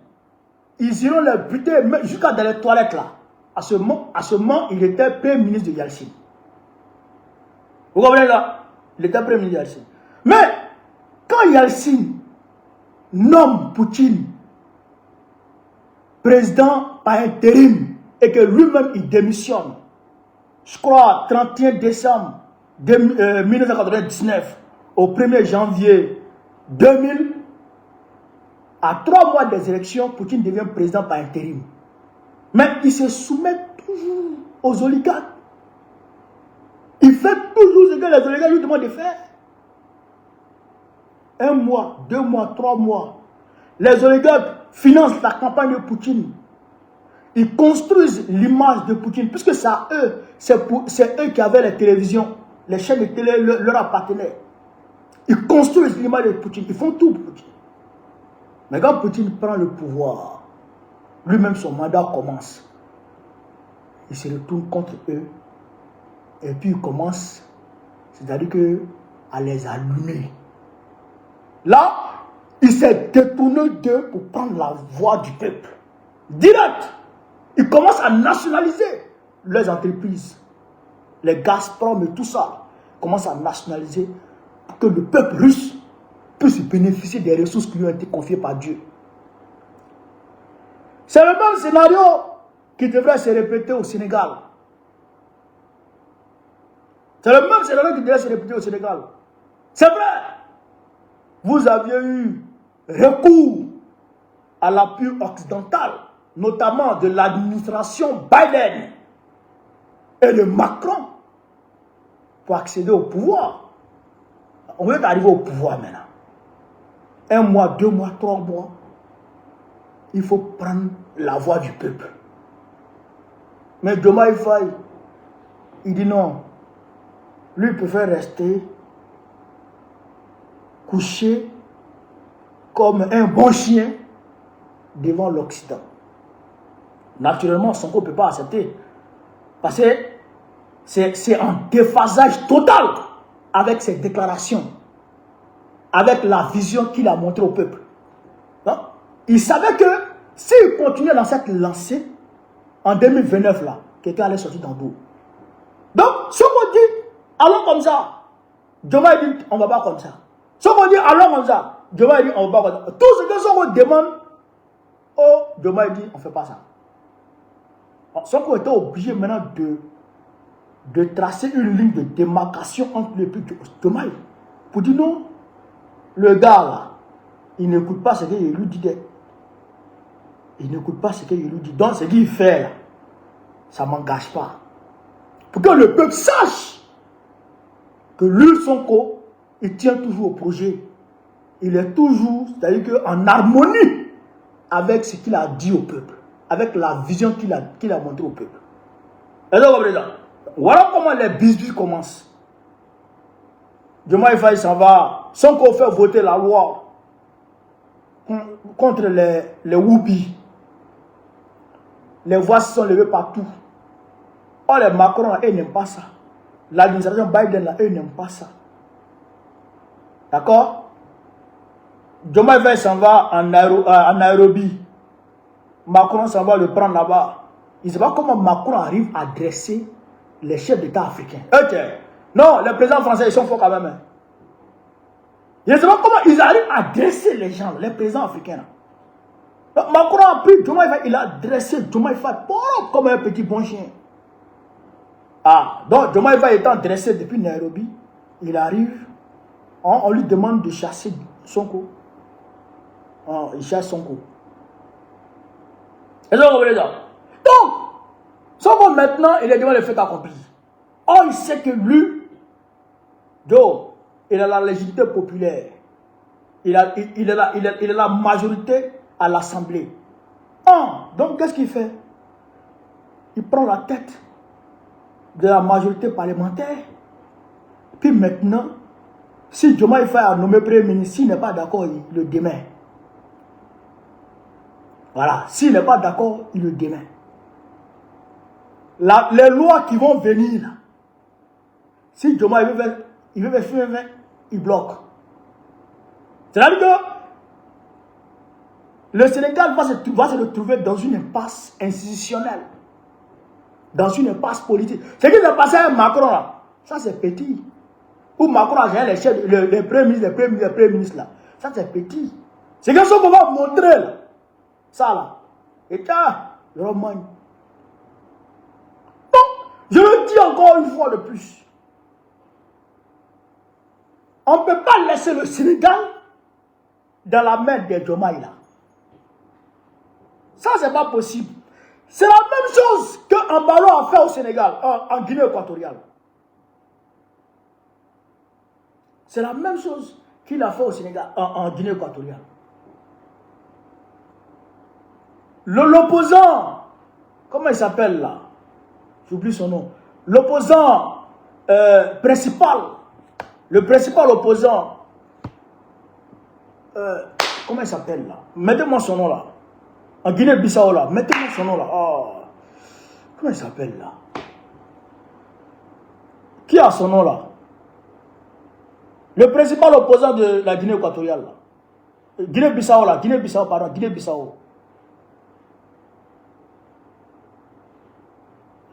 ils iront les buter jusqu'à dans les toilettes là. À ce moment, il était Premier ministre de Yeltsin. Vous comprenez là? Il était Premier ministre de Yeltsin. Mais, quand Yeltsin nomme Poutine président par intérim et que lui-même il démissionne, je crois 31 décembre 1999 au 1er janvier 2000, à 3 mois des élections, Poutine devient président par intérim. Mais il se soumet toujours aux oligarques. Il fait toujours ce que les oligarques lui demandent de faire. 1 mois, 2 mois, 3 mois. Les oligarques financent la campagne de Poutine. Ils construisent l'image de Poutine, puisque c'est eux, c'est eux qui avaient les télévisions, les chaînes de télé leur appartenaient. Ils construisent l'image de Poutine, ils font tout pour Poutine. Mais quand Poutine prend le pouvoir, lui-même son mandat commence. Il se retourne contre eux, et puis il commence, c'est-à-dire à les allumer. Là, il s'est détourné d'eux pour prendre la voix du peuple. Direct. Il commence à nationaliser leurs entreprises. Les Gazprom et tout ça. Il commence à nationaliser pour que le peuple russe puisse bénéficier des ressources qui lui ont été confiées par Dieu. C'est le même scénario qui devrait se répéter au Sénégal. C'est le même scénario qui devrait se répéter au Sénégal. C'est vrai. Vous aviez eu recours à l'appui occidental, notamment de l'administration Biden et de Macron, pour accéder au pouvoir. On veut arriver au pouvoir maintenant. 1 mois, 2 mois, 3 mois. Il faut prendre la voix du peuple. Mais Diomaye Faye, il dit non. Lui, il préfère rester couché comme un bon chien devant l'Occident. Naturellement, Sonko ne peut pas accepter. Parce que c'est un déphasage total avec ses déclarations. avec la vision qu'il a montrée au peuple. Donc, il savait que s'il continuait dans cette lancée, en 2029, là, quelqu'un allait sortir dans l'eau. Donc, si on dit, allons comme ça, Diomaye dit, on ne va pas comme ça. Si on dit, allons comme ça, Diomaye dit, on ne va pas comme ça. Tout ce que Sonko demande, oh, Diomaye dit, on ne fait pas ça. Sonko était obligé maintenant de tracer une ligne de démarcation entre le peuple et Diomaye. Pour dire non, le gars là, il n'écoute pas ce qu'il lui dit. Il n'écoute pas ce qu'il lui dit. Donc ce qu'il fait là, ça ne m'engage pas. Pour que le peuple sache que lui, Sonko, il tient toujours au projet. Il est toujours, c'est-à-dire qu'en harmonie avec ce qu'il a dit au peuple, avec la vision qu'il a montrée au peuple. Et donc, voilà comment les bisbis commencent. Diomaye Faye s'en va. Sonko fait voter la loi contre les Whoopi. Les voix se sont levées partout. Oh, les Macron, eux n'aiment pas ça. L'administration Biden, là, eux n'aiment pas ça. D'accord? Diomaye Faye s'en va en Nairobi. Macron s'en va le prendre là-bas. Il ne sait pas comment Macron arrive à dresser les chefs d'État africains. Ok. Non, les présidents français, ils sont forts quand même. Hein. Je ne sais pas comment ils arrivent à dresser les gens, les présidents africains. Donc, Macron a pris Diomaye Faye, il a dressé Diomaye Faye comme un petit bon chien. Ah, donc Diomaye Faye étant dressé depuis Nairobi, il arrive, on lui demande de chasser Sonko. Il chasse Sonko. Et donc, Sonko maintenant, il est devant le fait accompli. Or, il sait que lui, il a la légitimité populaire. Il a la majorité à l'Assemblée. Donc, qu'est-ce qu'il fait? Il prend la tête de la majorité parlementaire. Puis maintenant, si Diomaye Faye a nommé Premier ministre, s'il n'est pas d'accord, il le démet. Voilà, s'il n'est pas d'accord, il le démet. Les lois qui vont venir, là, si Diomaye veut faire, il bloque. C'est-à-dire que le Sénégal va se retrouver dans une impasse institutionnelle, dans une impasse politique. Ce qui s'est passé à Macron, là, ça c'est petit. Où Macron a géré les chefs, les premiers ministres, là. Ça c'est petit. C'est quelque chose qu'on va montrer, là. Ça là. Et tiens, je remonte. Donc, je le dis encore une fois de plus. On ne peut pas laisser le Sénégal dans la main des Diomaye là. Ça, c'est pas possible. C'est la même chose que Ambalo a fait au Sénégal, en Guinée équatoriale. C'est la même chose qu'il a fait au Sénégal, en Guinée équatoriale. L'opposant, comment il s'appelle là? J'oublie son nom. L'opposant principal, le principal opposant, comment il s'appelle là? Mettez-moi son nom là. En Guinée-Bissau là, mettez-moi son nom là. Oh. Comment il s'appelle là? Qui a son nom là? Le principal opposant de la Guinée équatoriale là. Guinée-Bissau là, Guinée-Bissau, pardon, Guinée-Bissau.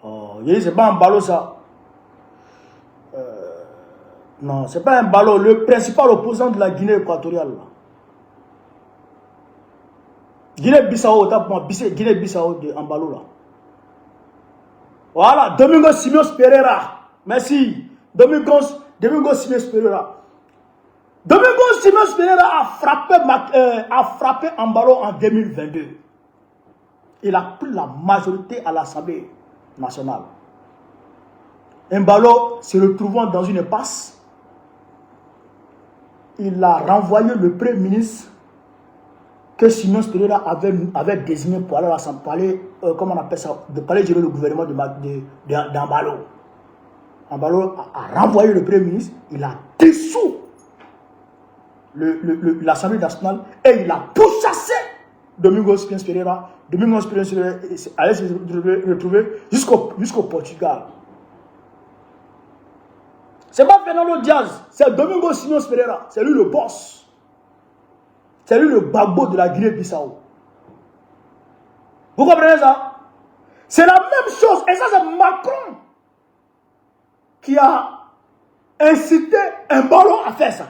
Oh, c'est pas un ballot ça. Non, c'est pas un ballot. Le principal opposant de la Guinée équatoriale là. Guinée-Bissau, Guinée-Bissau de Ambalo là. Voilà, Domingos Simios Pereira. Merci. Domingos Simios Pereira. Domingos Simios Pereira a frappé Ambalo en 2022. Il a pris la majorité à l'Assemblée nationale. Ambalo se retrouvant dans une impasse, il a renvoyé le Premier ministre que Simon Pereira avait désigné pour aller à l'Assemblée, comment on appelle ça, de parler gérer le gouvernement d'Ambalo. Ambalo a renvoyé le Premier ministre, il a dissous l'Assemblée nationale et il a pourchassé Domingos Pereira. Domingos Pereira allait se retrouver jusqu'au Portugal. C'est pas Fernando Diaz, c'est Domingo Simões Pereira. C'est lui le boss. C'est lui le Gbagbo de la Guinée-Bissau. Vous comprenez ça? C'est la même chose. Et ça, c'est Macron qui a incité un ballon à faire ça.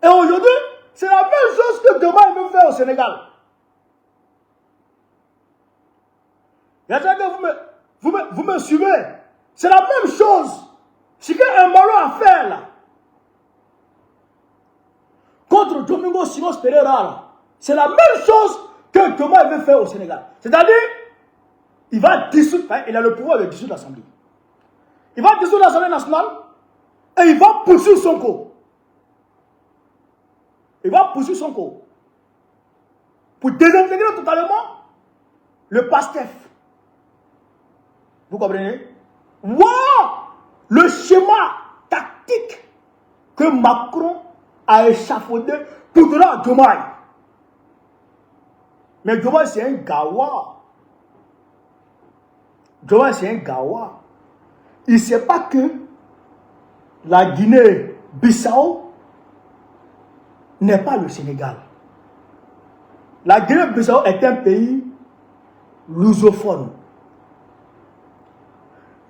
Et aujourd'hui, c'est la même chose que demain il veut faire au Sénégal. Vous me suivez? C'est la même chose. C'est qu'il y a un ballon à faire là. Contre Domingo Simões Pereira. C'est la même chose que demain il veut faire au Sénégal. C'est-à-dire, il va dissoudre, il a le pouvoir de dissoudre l'Assemblée. Il va dissoudre l'Assemblée nationale et il va poursuivre Sonko. Il va poursuivre Sonko pour désintégrer totalement le PASTEF. Vous comprenez? Wow! Le schéma tactique que Macron a échafaudé pour donner à Diomaye. Mais Diomaye c'est un gawa. Diomaye c'est un gawa. Il ne sait pas que la Guinée-Bissau n'est pas le Sénégal. La Guinée-Bissau est un pays lusophone.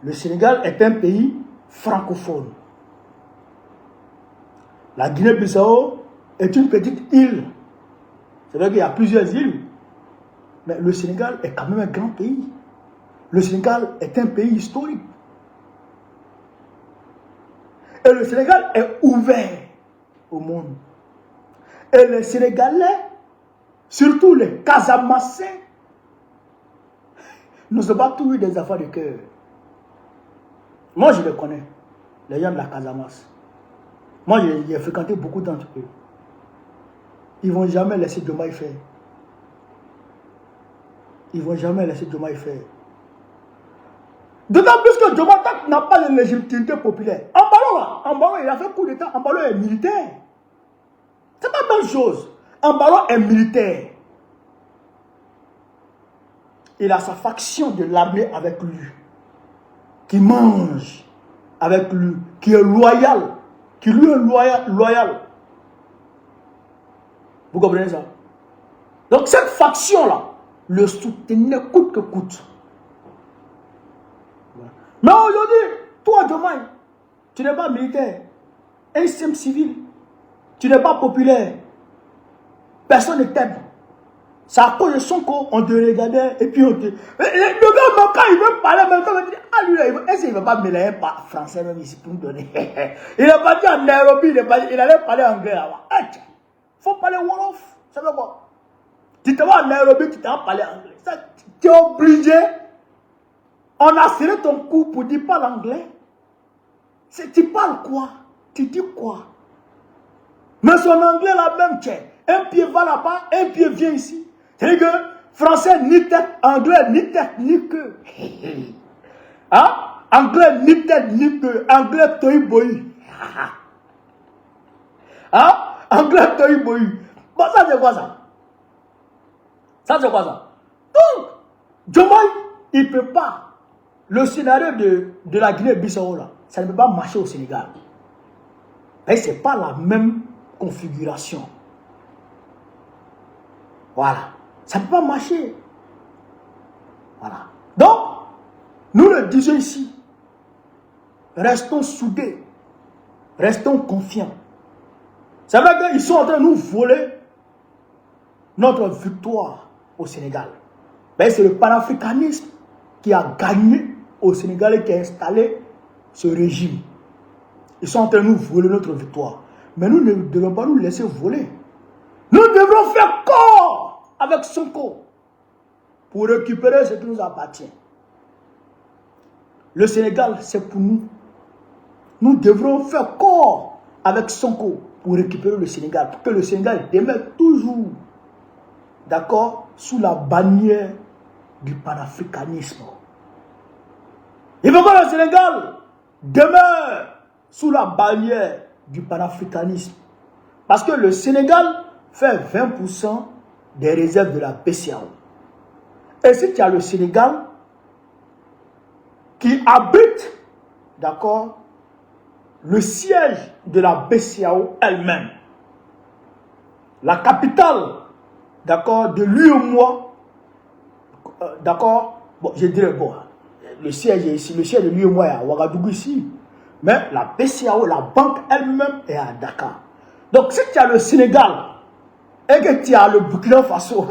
Le Sénégal est un pays francophone. La Guinée-Bissau est une petite île. C'est vrai qu'il y a plusieurs îles. Mais le Sénégal est quand même un grand pays. Le Sénégal est un pays historique. Et le Sénégal est ouvert au monde. Et les Sénégalais, surtout les Casamassins, nous n'ont pas toujours eu des affaires de cœur. Moi, je les connais, les gens de la Casamance. Moi, j'ai fréquenté beaucoup d'entre eux. Ils ne vont jamais laisser Diomaye faire. Ils ne vont jamais laisser Diomaye faire. D'autant plus que Diomaye n'a pas de légitimité populaire. En ballon, il a fait coup d'État. En ballon, il est militaire. C'est pas la même chose. En ballon est militaire. Il a sa faction de l'armée avec lui. Qui mange avec lui. Qui est loyal. Qui lui est loyal. Vous comprenez ça? Donc cette faction-là le soutenait coûte que coûte. Mais aujourd'hui, toi, Diomaye, tu n'es pas militaire. Un simple civil. Tu n'es pas populaire. Personne ne t'aime. C'est à cause de Sonko, on te regardait et puis on te... Le gars, quand il veut parler, même quand il dit, ah lui, est-ce qu'il ne va pas mêler un français même ici pour nous donner? Il est parti en Nairobi, il allait parler anglais là-bas. Il faut parler Wolof. Ça veut quoi? Tu te vas en Nairobi, tu t'as parlé anglais. Tu es obligé. On a serré ton cou pour dire pas l'anglais. Tu parles quoi? Tu dis quoi? Mais son anglais là même, tiens. Un pied va là-bas, un pied vient ici. C'est-à-dire que français ni tête, anglais ni tête ni queue. Hein? Anglais ni tête ni queue. Anglais toi boy. Hein? Anglais toi boy. Bon, ça c'est quoi ça? Ça c'est quoi ça? Donc, Diomaye, il ne peut pas. Le scénario de la Guinée-Bissau là, ça ne peut pas marcher au Sénégal. Mais ce n'est pas la même configuration. Voilà. Ça ne peut pas marcher. Voilà. Donc, nous le disons ici. Restons soudés. Restons confiants. C'est vrai qu'ils sont en train de nous voler notre victoire au Sénégal. Mais c'est le panafricanisme qui a gagné au Sénégal et qui a installé ce régime. Ils sont en train de nous voler notre victoire. Mais nous ne devons pas nous laisser voler. Nous devrons faire corps avec Sonko pour récupérer ce qui nous appartient. Le Sénégal, c'est pour nous. Nous devrons faire corps avec Sonko pour récupérer le Sénégal. Pour que le Sénégal demeure toujours, d'accord, sous la bannière du panafricanisme. Il faut que le Sénégal demeure sous la bannière du panafricanisme. Parce que le Sénégal fait 20% des réserves de la BCEAO. Et si tu as le Sénégal qui abrite d'accord, le siège de la BCEAO elle-même, la capitale, d'accord, de l'UEMOA, d'accord, bon, je dirais, bon, le siège est ici, le siège de l'UEMOA est à Ouagadougou ici, mais la BCEAO, la banque elle-même est à Dakar. Donc, si tu as le Sénégal et que tu as le Burkina Faso,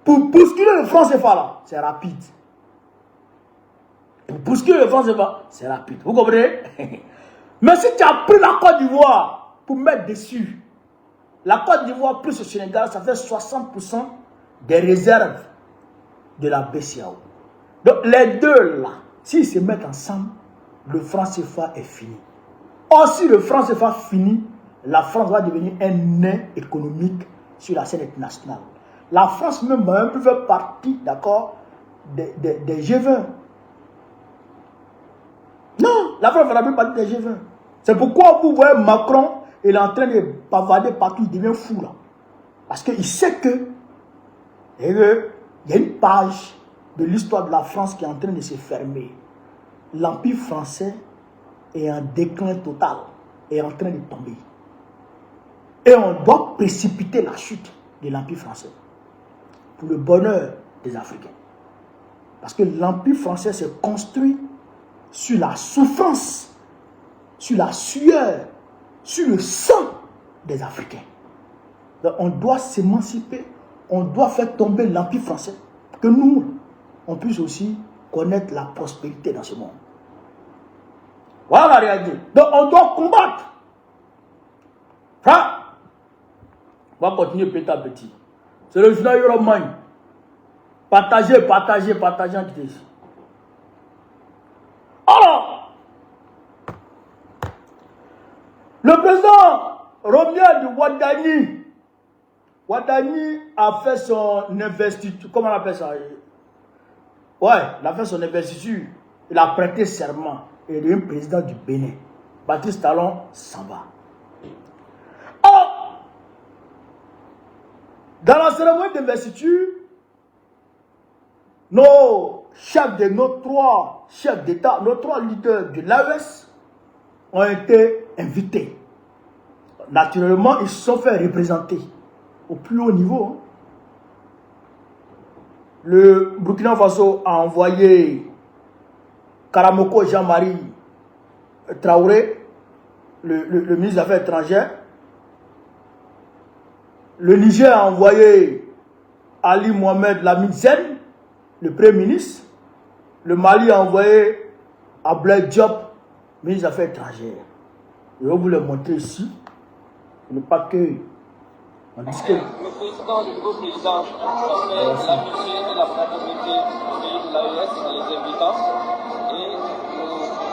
pour bousculer le franc CFA là, c'est rapide. Pour bousculer le franc CFA, c'est rapide. Vous comprenez? Mais si tu as pris la Côte d'Ivoire pour mettre dessus, la Côte d'Ivoire plus le Sénégal, ça fait 60% des réserves de la BCEAO. Donc les deux là, s'ils se mettent ensemble, le franc CFA est fini. Or, si le franc CFA finit, la France va devenir un nain économique sur la scène internationale. La France même va un peu faire partie, d'accord, des G20. Non, la France ne fera plus partie des G20. C'est pourquoi vous voyez Macron, il est en train de bavarder partout, il devient fou là. Parce qu'il sait que il y a une page de l'histoire de la France qui est en train de se fermer. L'Empire français est en déclin total, est en train de tomber. Et on doit précipiter la chute de l'Empire français pour le bonheur des Africains. Parce que l'Empire français s'est construit sur la souffrance, sur la sueur, sur le sang des Africains. Donc on doit s'émanciper, on doit faire tomber l'Empire français, pour que nous, on puisse aussi connaître la prospérité dans ce monde. Voilà la réalité. Donc on doit combattre. Hein? On va continuer petit à petit. C'est le journal Euromind. Partagez, partagez, partagez en quitté. Alors, le président Romien de Ouadani a fait son investiture. Comment on appelle ça? Ouais, il a fait son investiture. Il a prêté serment. Il est devenu président du Bénin. Baptiste Talon s'en va. Oh! Dans la cérémonie d'investiture, nos trois chefs d'État, nos trois leaders de l'AES ont été invités. Naturellement, ils se sont fait représenter au plus haut niveau. Le Burkina Faso a envoyé Karamoko Jean-Marie Traoré, le ministre des Affaires étrangères. Le Niger a envoyé Ali Mohamed Lamine Zen, le Premier ministre. Le Mali a envoyé Ablaye Diop, ministre des Affaires étrangères. Je vais vous le montrer ici. Il ne pas que on discute. Le président, le nouveau président, transmet l'amitié et la fraternité au pays de l'AES en les invitant. Et le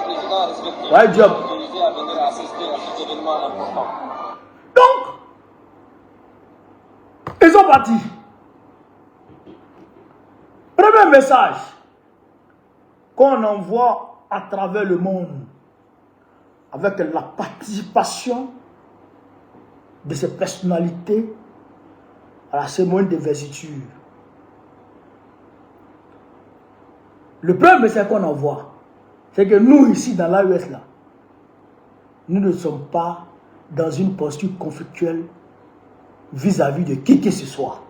président respectif est autorisé à venir assister à cet événement important. Donc, ils sont partis. Premier message qu'on envoie à travers le monde avec la participation de ces personnalités à la cérémonie d'investiture. Le premier message qu'on envoie, c'est que nous ici dans l'AES là, nous ne sommes pas dans une posture conflictuelle vis-à-vis de qui que ce soit.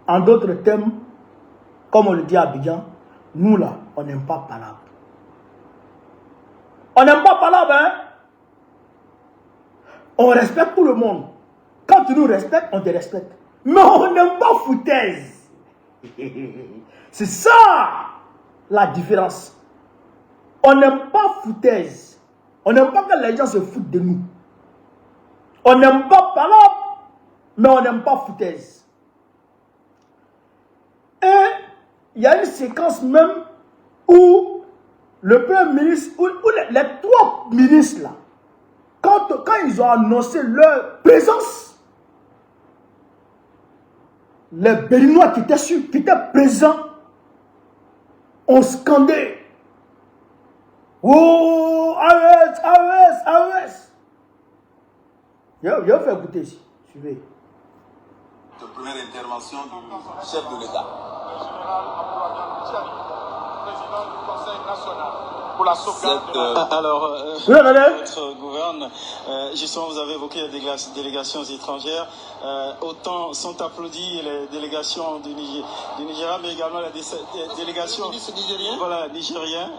En d'autres termes, comme on le dit à Abidjan, nous là, on n'aime pas palabre. On n'aime pas palabre, hein? On respecte tout le monde. Quand tu nous respectes, on te respecte. Mais on n'aime pas foutaise. C'est ça la différence. On n'aime pas foutaise. On n'aime pas que les gens se foutent de nous. On n'aime pas palabre, mais on n'aime pas foutaise. Et il y a une séquence même où le Premier ministre, où les trois ministres là, quand ils ont annoncé leur présence, les Béninois qui étaient présents ont scandé. Oh, AES, AES, AES. Je vais faire écouter ici. Suivez. De première intervention du chef de l'État. Le général Abdoulaye Tchani, président du Conseil national. pour la sauvegarde de la... Alors, Vous entendez? votre gouverne, justement, vous avez évoqué les délégations étrangères. Autant sont applaudis les délégations du Nigeria, mais également les délégations nigériennes. Voilà, nigériens.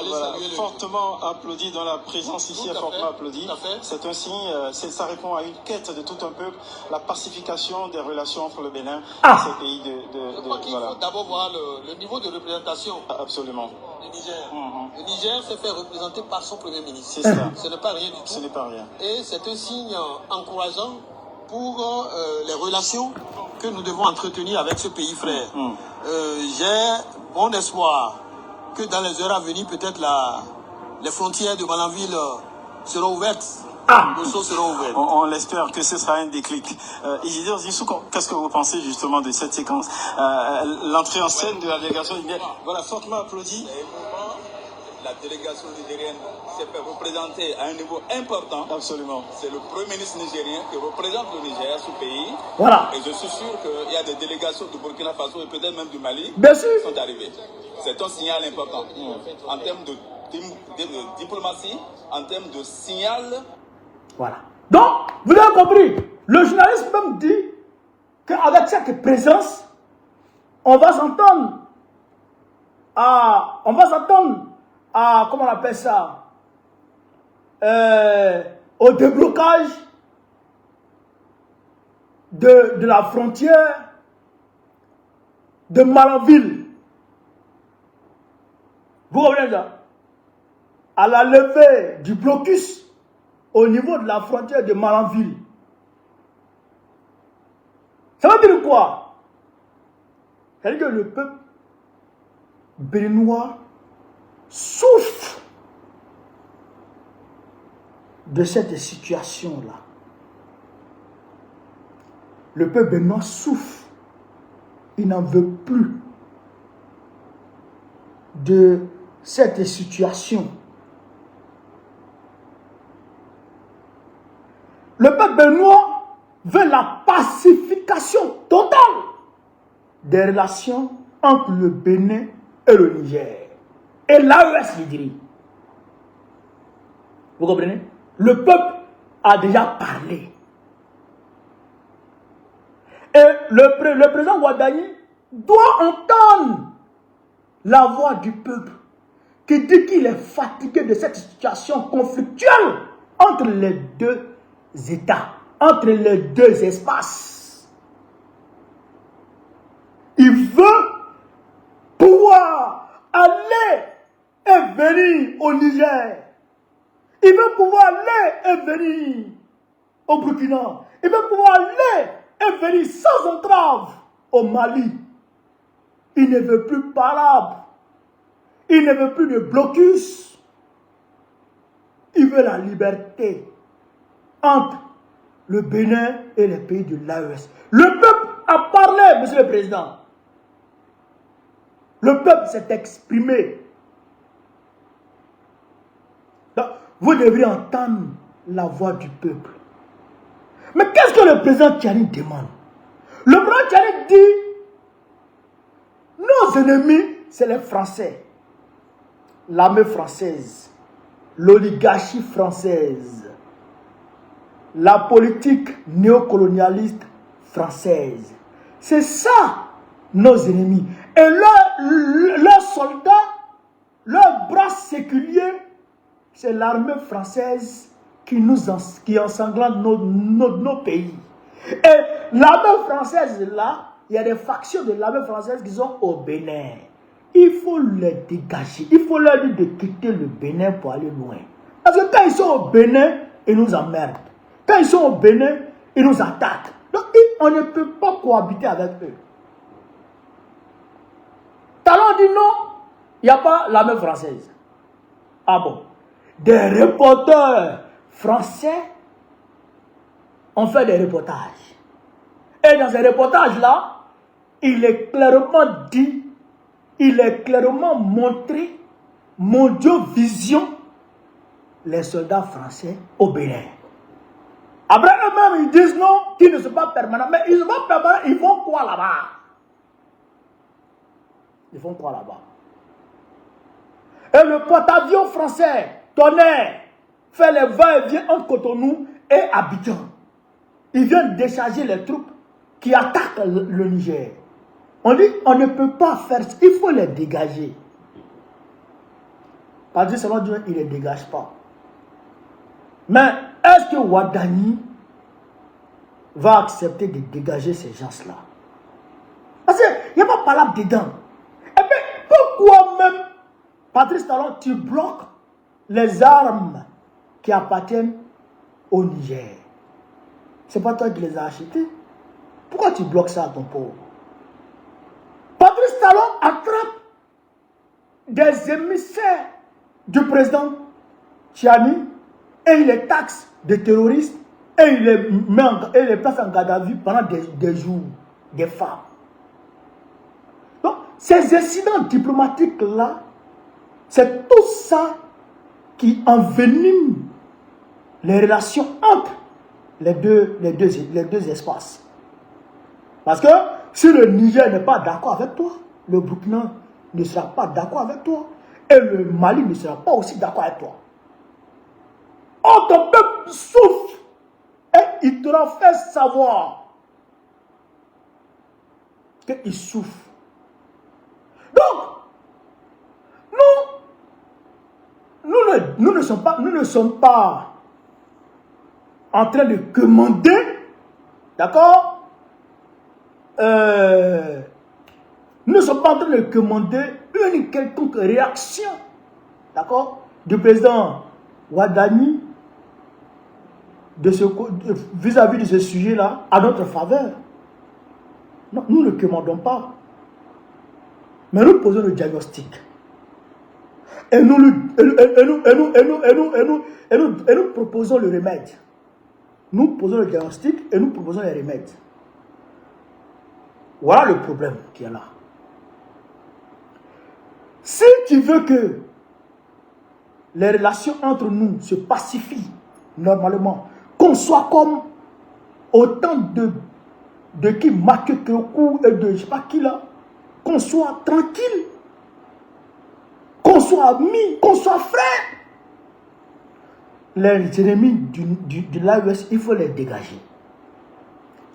Voilà, fortement applaudis, dans la présence ici est fortement applaudie. C'est un signe, ça répond à une quête de tout un peuple, la pacification des relations entre le Bénin et ces pays Je crois qu'il faut d'abord voir le niveau de représentation. Absolument. Du Niger. Le Niger s'est fait représenter par son premier ministre. C'est ça. Ce n'est pas rien du tout. Ce n'est pas rien. Et c'est un signe encourageant pour les relations que nous devons entretenir avec ce pays frère. J'ai bon espoir que dans les heures à venir, peut-être les frontières de Malanville seront ouvertes. Le saut sera ouvert. On l'espère que ce sera un déclic. Isidore Zissou, qu'est-ce que vous pensez justement de cette séquence? L'entrée en scène de la délégation, voilà, fortement applaudie. La délégation nigérienne s'est fait représenter à un niveau important. Absolument. C'est le Premier ministre nigérien qui représente le Niger, ce pays. Voilà. Et je suis sûr qu'il y a des délégations du Burkina Faso et peut-être même du Mali Bien sûr. qui sont arrivées. C'est un signal important en termes de diplomatie, en termes de signal. Voilà. Donc, vous avez compris. Le journaliste même dit qu'avec cette présence, on va s'entendre à, comment on appelle ça, au déblocage de la frontière de Malanville. Vous comprenez ça? À la levée du blocus au niveau de la frontière de Malanville. Ça veut dire quoi? Ça veut dire que le peuple béninois souffre de cette situation-là. Le peuple béninois souffre. Il n'en veut plus de cette situation. Le peuple béninois veut la pacification totale des relations entre le Bénin et le Niger. Et l'AES le dirait. Vous comprenez? Le peuple a déjà parlé. Et le président Ouadani doit entendre la voix du peuple qui dit qu'il est fatigué de cette situation conflictuelle entre les deux États, entre les deux espaces. Il veut pouvoir aller et venir au Niger. Il veut pouvoir aller et venir au Burkina. Il veut pouvoir aller et venir sans entrave au Mali. Il ne veut plus parler. Il ne veut plus de blocus. Il veut la liberté entre le Bénin et les pays de l'AES. Le peuple a parlé, monsieur le président. Le peuple s'est exprimé. Donc, vous devriez entendre la voix du peuple. Mais qu'est-ce que le président Tchani demande? Le président Tchani dit, nos ennemis, c'est les Français. L'armée française, l'oligarchie française, la politique néocolonialiste française. C'est ça, nos ennemis. Et leurs soldats, leurs bras séculiers, c'est l'armée française qui ensanglante nos pays. Et l'armée française, là, il y a des factions de l'armée française qui sont au Bénin. Il faut les dégager. Il faut leur dire de quitter le Bénin pour aller loin. Parce que quand ils sont au Bénin, ils nous emmerdent. Quand ils sont au Bénin, ils nous attaquent. Donc, on ne peut pas cohabiter avec eux. Talon dit non, il n'y a pas l'armée française. Ah bon? Des reporters français ont fait des reportages. Et dans ces reportages-là, il est clairement dit, il est clairement montré, Mondiovision, les soldats français au Bénin. Après eux-mêmes, ils disent non, qu'ils ne sont pas permanents. Mais ils ne sont pas permanents, ils font quoi là-bas? Ils font quoi là-bas? Et le porte-avions français, Tonnerre, fait les va-et-vient entre Cotonou et Abidjan. Ils viennent décharger les troupes qui attaquent le Niger. On dit, on ne peut pas faire ça, il faut les dégager. Parce que selon Dieu, il ne les dégage pas. Mais est-ce que Ouadani va accepter de dégager ces gens-là? Parce qu'il n'y a pas palabre dedans. Et puis, pourquoi même, Patrice Talon, tu bloques les armes qui appartiennent au Niger? C'est pas toi qui les as achetées. Pourquoi tu bloques ça à ton pauvre? Patrice Talon attrape des émissaires du président Tchiani et il les taxe de terroristes et il les place en garde à vue pendant des jours, des femmes. Donc, ces incidents diplomatiques-là, c'est tout ça qui envenime les relations entre les deux espaces. Parce que si le Niger n'est pas d'accord avec toi, le Burkina ne sera pas d'accord avec toi et le Mali ne sera pas aussi d'accord avec toi. Oh, ton peuple souffre et il te l'a fait savoir qu'il souffre. Donc, nous ne sommes pas en train de commander, d'accord? Nous ne sommes pas en train de commander une quelconque réaction, d'accord, du président Ouadani vis-à-vis de ce sujet-là à notre faveur. Non, nous ne commandons pas. Mais nous posons le diagnostic. Et nous proposons le remède. Nous posons le diagnostic et nous proposons les remèdes. Voilà le problème qu'il y a là. Si tu veux que les relations entre nous se pacifient normalement, qu'on soit comme autant de qui marque Kéokou et de je sais pas qui là, qu'on soit tranquille, qu'on soit amis, qu'on soit frères. Les ennemis de l'AES, il faut les dégager.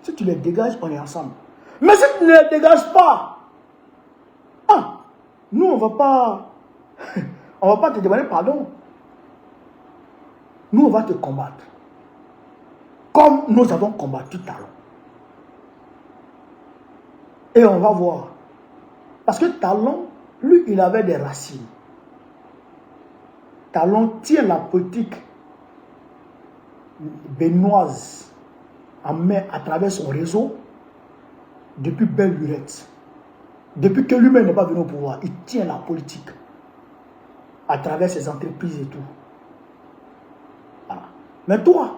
Si tu les dégages, on est ensemble. Mais si tu ne les dégages pas, nous on va pas te demander pardon. Nous on va te combattre. Comme nous avons combattu Talon. Et on va voir. Parce que Talon, lui, il avait des racines. Talon tient la politique béninoise en main à travers son réseau depuis belle lurette. Depuis que lui-même n'est pas venu au pouvoir, il tient la politique à travers ses entreprises et tout. Voilà. Mais toi,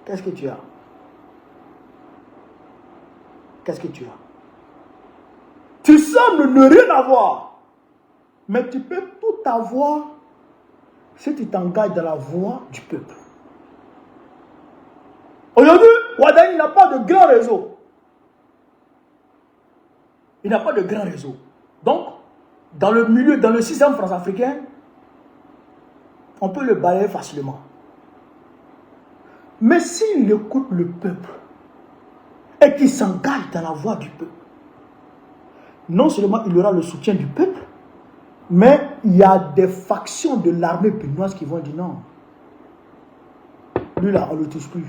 qu'est-ce que tu as? Qu'est-ce que tu as? Tu sembles ne rien avoir, mais tu peux tout avoir si tu t'engages dans la voie du peuple. Aujourd'hui, Ouadani n'a pas de grand réseau. Il n'a pas de grand réseau. Donc, dans le milieu, dans le système France-africain, on peut le balayer facilement. Mais s'il écoute le peuple et qu'il s'engage dans la voie du peuple, non seulement il aura le soutien du peuple, mais il y a des factions de l'armée béninoise qui vont dire non. Lui là, on ne le touche plus.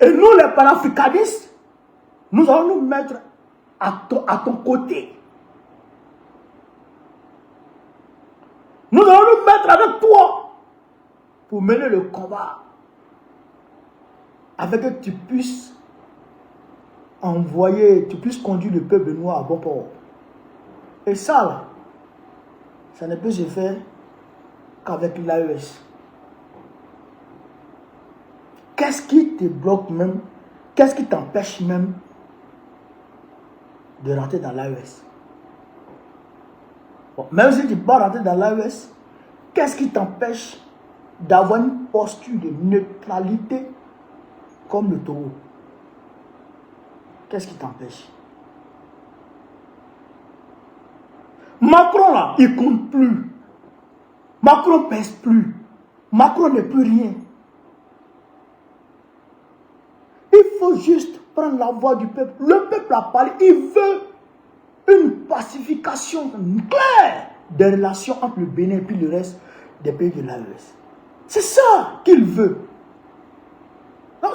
Et nous, les panafricanistes, nous allons nous mettre à ton côté. Nous allons nous mettre avec toi pour mener le combat. Avec que tu puisses envoyer, tu puisses conduire le peuple noir à bon port. Et ça, là, ça ne peut se faire qu'avec l'AES. Qu'est-ce qui te bloque même? Qu'est-ce qui t'empêche même de rentrer dans l'AES? Bon, même si tu ne peux pas rentrer dans l'AES, qu'est-ce qui t'empêche d'avoir une posture de neutralité comme le Togo? Qu'est-ce qui t'empêche? Macron là, il compte plus. Macron pèse plus. Macron n'est plus rien. Il faut juste prendre la voix du peuple. Le peuple a parlé. Il veut une pacification claire des relations entre le Bénin et puis le reste des pays de l'AES. C'est ça qu'il veut. Donc,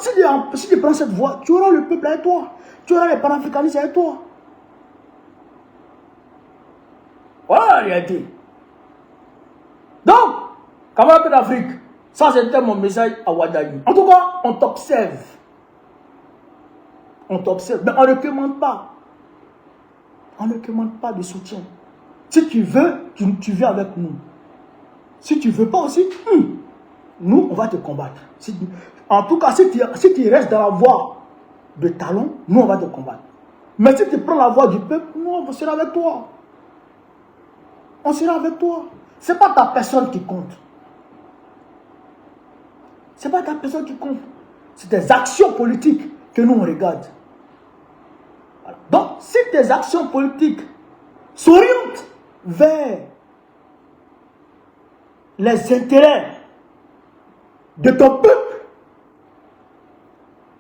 si tu prends cette voix, tu auras le peuple avec toi. Tu auras les panafricanistes avec toi. Voilà la réalité. Donc, camarades d'Afrique, ça c'était mon message à Ouaddaï. En tout cas, on t'observe. On t'observe, mais on ne commande pas. On ne commande pas de soutien. Si tu veux, tu viens avec nous. Si tu ne veux pas aussi, nous, on va te combattre. En tout cas, si tu restes dans la voie de Talon, nous, on va te combattre. Mais si tu prends la voie du peuple, nous, on sera avec toi. On sera avec toi. Ce n'est pas ta personne qui compte. Ce n'est pas ta personne qui compte. C'est tes actions politiques que nous, on regarde. Voilà. Donc, si tes actions politiques s'orientent vers les intérêts de ton peuple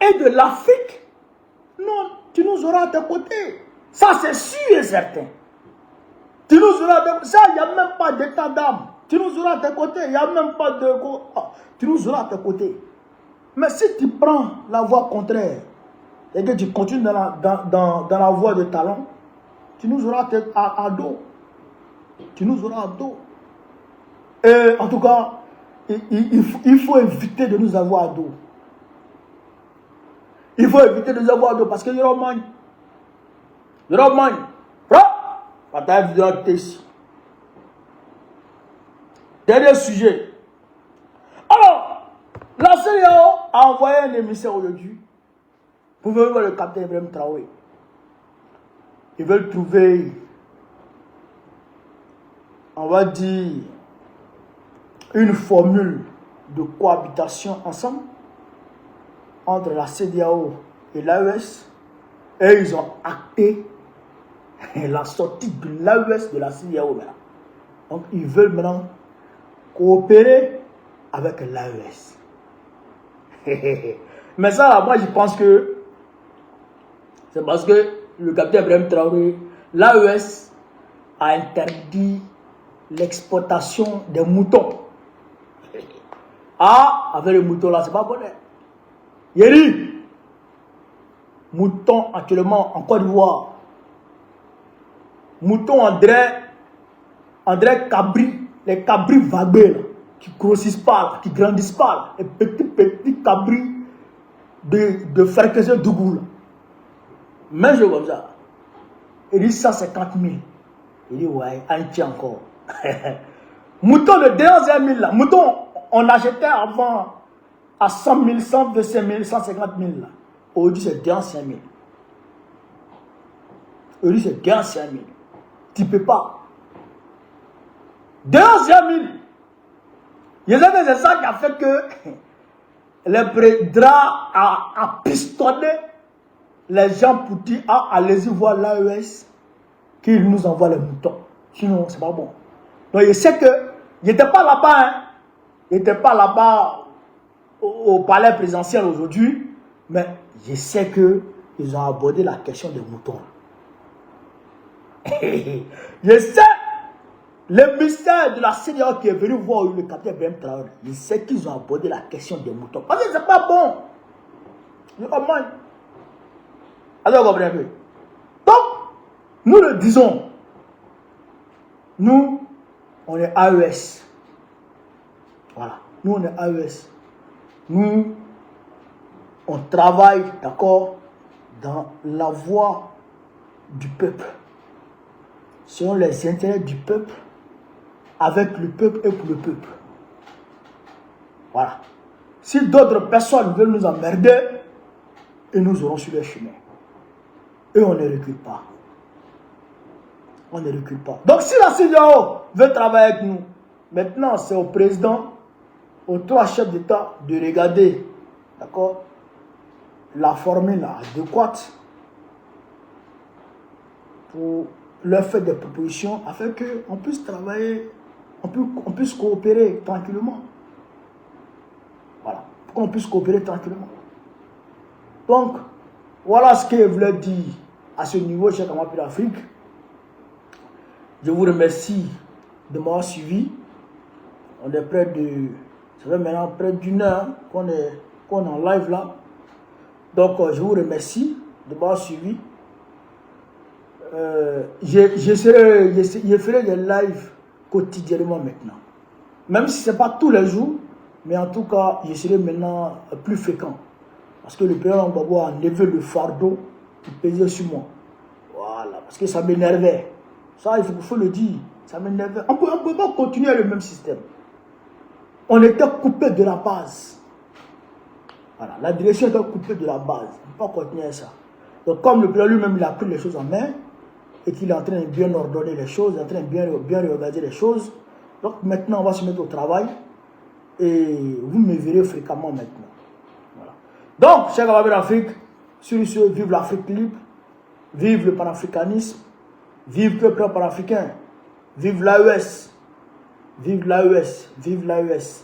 et de l'Afrique, non, tu nous auras à tes côtés. Ça, c'est sûr et certain. Tu nous auras à tes côtés. Ça, il n'y a même pas d'état d'âme. Tu nous auras à tes côtés. Il n'y a même pas de... Tu nous auras à tes côtés. Mais si tu prends la voie contraire et que tu continues dans la voie de Talon, tu nous auras à dos. Tu nous auras à dos. Et en tout cas, il faut éviter de nous avoir à dos. Il faut éviter de nous avoir à dos parce que il y aura moins. Il y aura moins. Dernier sujet. Alors, la CEDEAO a envoyé un émissaire aujourd'hui pour venir voir le capitaine Ibrahim Traoré. Ils veulent trouver, on va dire, une formule de cohabitation ensemble entre la CEDEAO et l'AES, et ils ont acté la sortie de l'AES de la CEDEAO. Donc ils veulent maintenant coopérer avec l'AES. Mais ça, là, moi je pense que c'est parce que le capitaine Ibrahim Traoré, l'AES a interdit l'exportation des moutons. Ah, avec les moutons là, c'est pas bon. Yéri, mouton actuellement en Côte d'Ivoire. Mouton André Cabri, les cabris vagués là, qui grossissent pas, là, qui grandissent pas, là, les petits cabris de Ferguson Dougou là. Mais je comme ça. Il dit 150 000. Il dit ouais, un tient encore. Mouton de 200 000 là. Mouton, on achetait avant à 100 000, 125 000, 150 000 là. Aujourd'hui c'est 205 000. Aujourd'hui c'est 205 000. Tu ne peux pas. 205 000. C'est ça qui a fait que le président a pistonné les gens pour dire ah, allez-y voir l'AES qu'il nous envoie les moutons. Sinon, c'est pas bon. Donc, je sais que il n'était pas là-bas. Hein. Il n'était pas là-bas au palais présidentiel aujourd'hui. Mais je sais qu'ils ont abordé la question des moutons. Je sais le mystère de la CEDEAO qui est venu voir le capitaine Ibrahim Traoré. Je sais qu'ils ont abordé la question des moutons. Parce que c'est pas bon. Je comprends. Alors, vous comprenez un peu. Donc, nous le disons. Nous, on est AES. Voilà. Nous, on est AES. Nous, on travaille, d'accord, dans la voie du peuple. Selon les intérêts du peuple, avec le peuple et pour le peuple. Voilà. Si d'autres personnes veulent nous emmerder, et nous aurons sur le chemin. Et on ne recule pas. On ne recule pas. Donc si la CEDEAO veut travailler avec nous, maintenant c'est au président, aux trois chefs d'État de regarder, d'accord, la formule adéquate pour leur faire des propositions afin qu'on puisse travailler, on puisse coopérer tranquillement. Voilà, pour qu'on puisse coopérer tranquillement. Donc, voilà ce que je voulais dire à ce niveau, cher camarades d'Afrique. Je vous remercie de m'avoir suivi. On est près de... Ça fait maintenant près d'une heure qu'on est en live là. Donc, je vous remercie de m'avoir suivi. Je ferai des lives quotidiennement maintenant. Même si ce n'est pas tous les jours, mais en tout cas, je serai maintenant plus fréquent. Parce que le président Gbagbo a enlevé le fardeau qui pesait sur moi. Voilà, parce que ça m'énervait. Ça, il faut le dire, ça m'énervait. On ne peut pas continuer le même système. On était coupé de la base. Voilà, la direction était coupée de la base. On ne peut pas continuer ça. Donc, comme le président lui-même, il a pris les choses en main, et qu'il est en train de bien ordonner les choses, il est en train de bien regarder les choses. Donc maintenant, on va se mettre au travail et vous me verrez fréquemment maintenant. Voilà. Donc, chers camarades d'Afrique, sur ce, vive l'Afrique libre, vive le panafricanisme, vive le peuple panafricain, vive l'AES, vive l'AES, vive l'AES.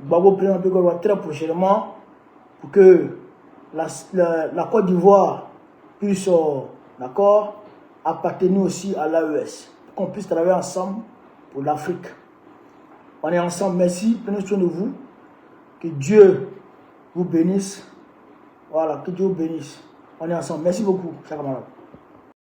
Gbagbo président Gbagbo très prochainement pour que la Côte d'Ivoire puisse, d'accord, appartenir aussi à l'AES, pour qu'on puisse travailler ensemble pour l'Afrique. On est ensemble, merci, prenez soin de vous, que Dieu vous bénisse, voilà, que Dieu vous bénisse. On est ensemble, merci beaucoup, chers camarades.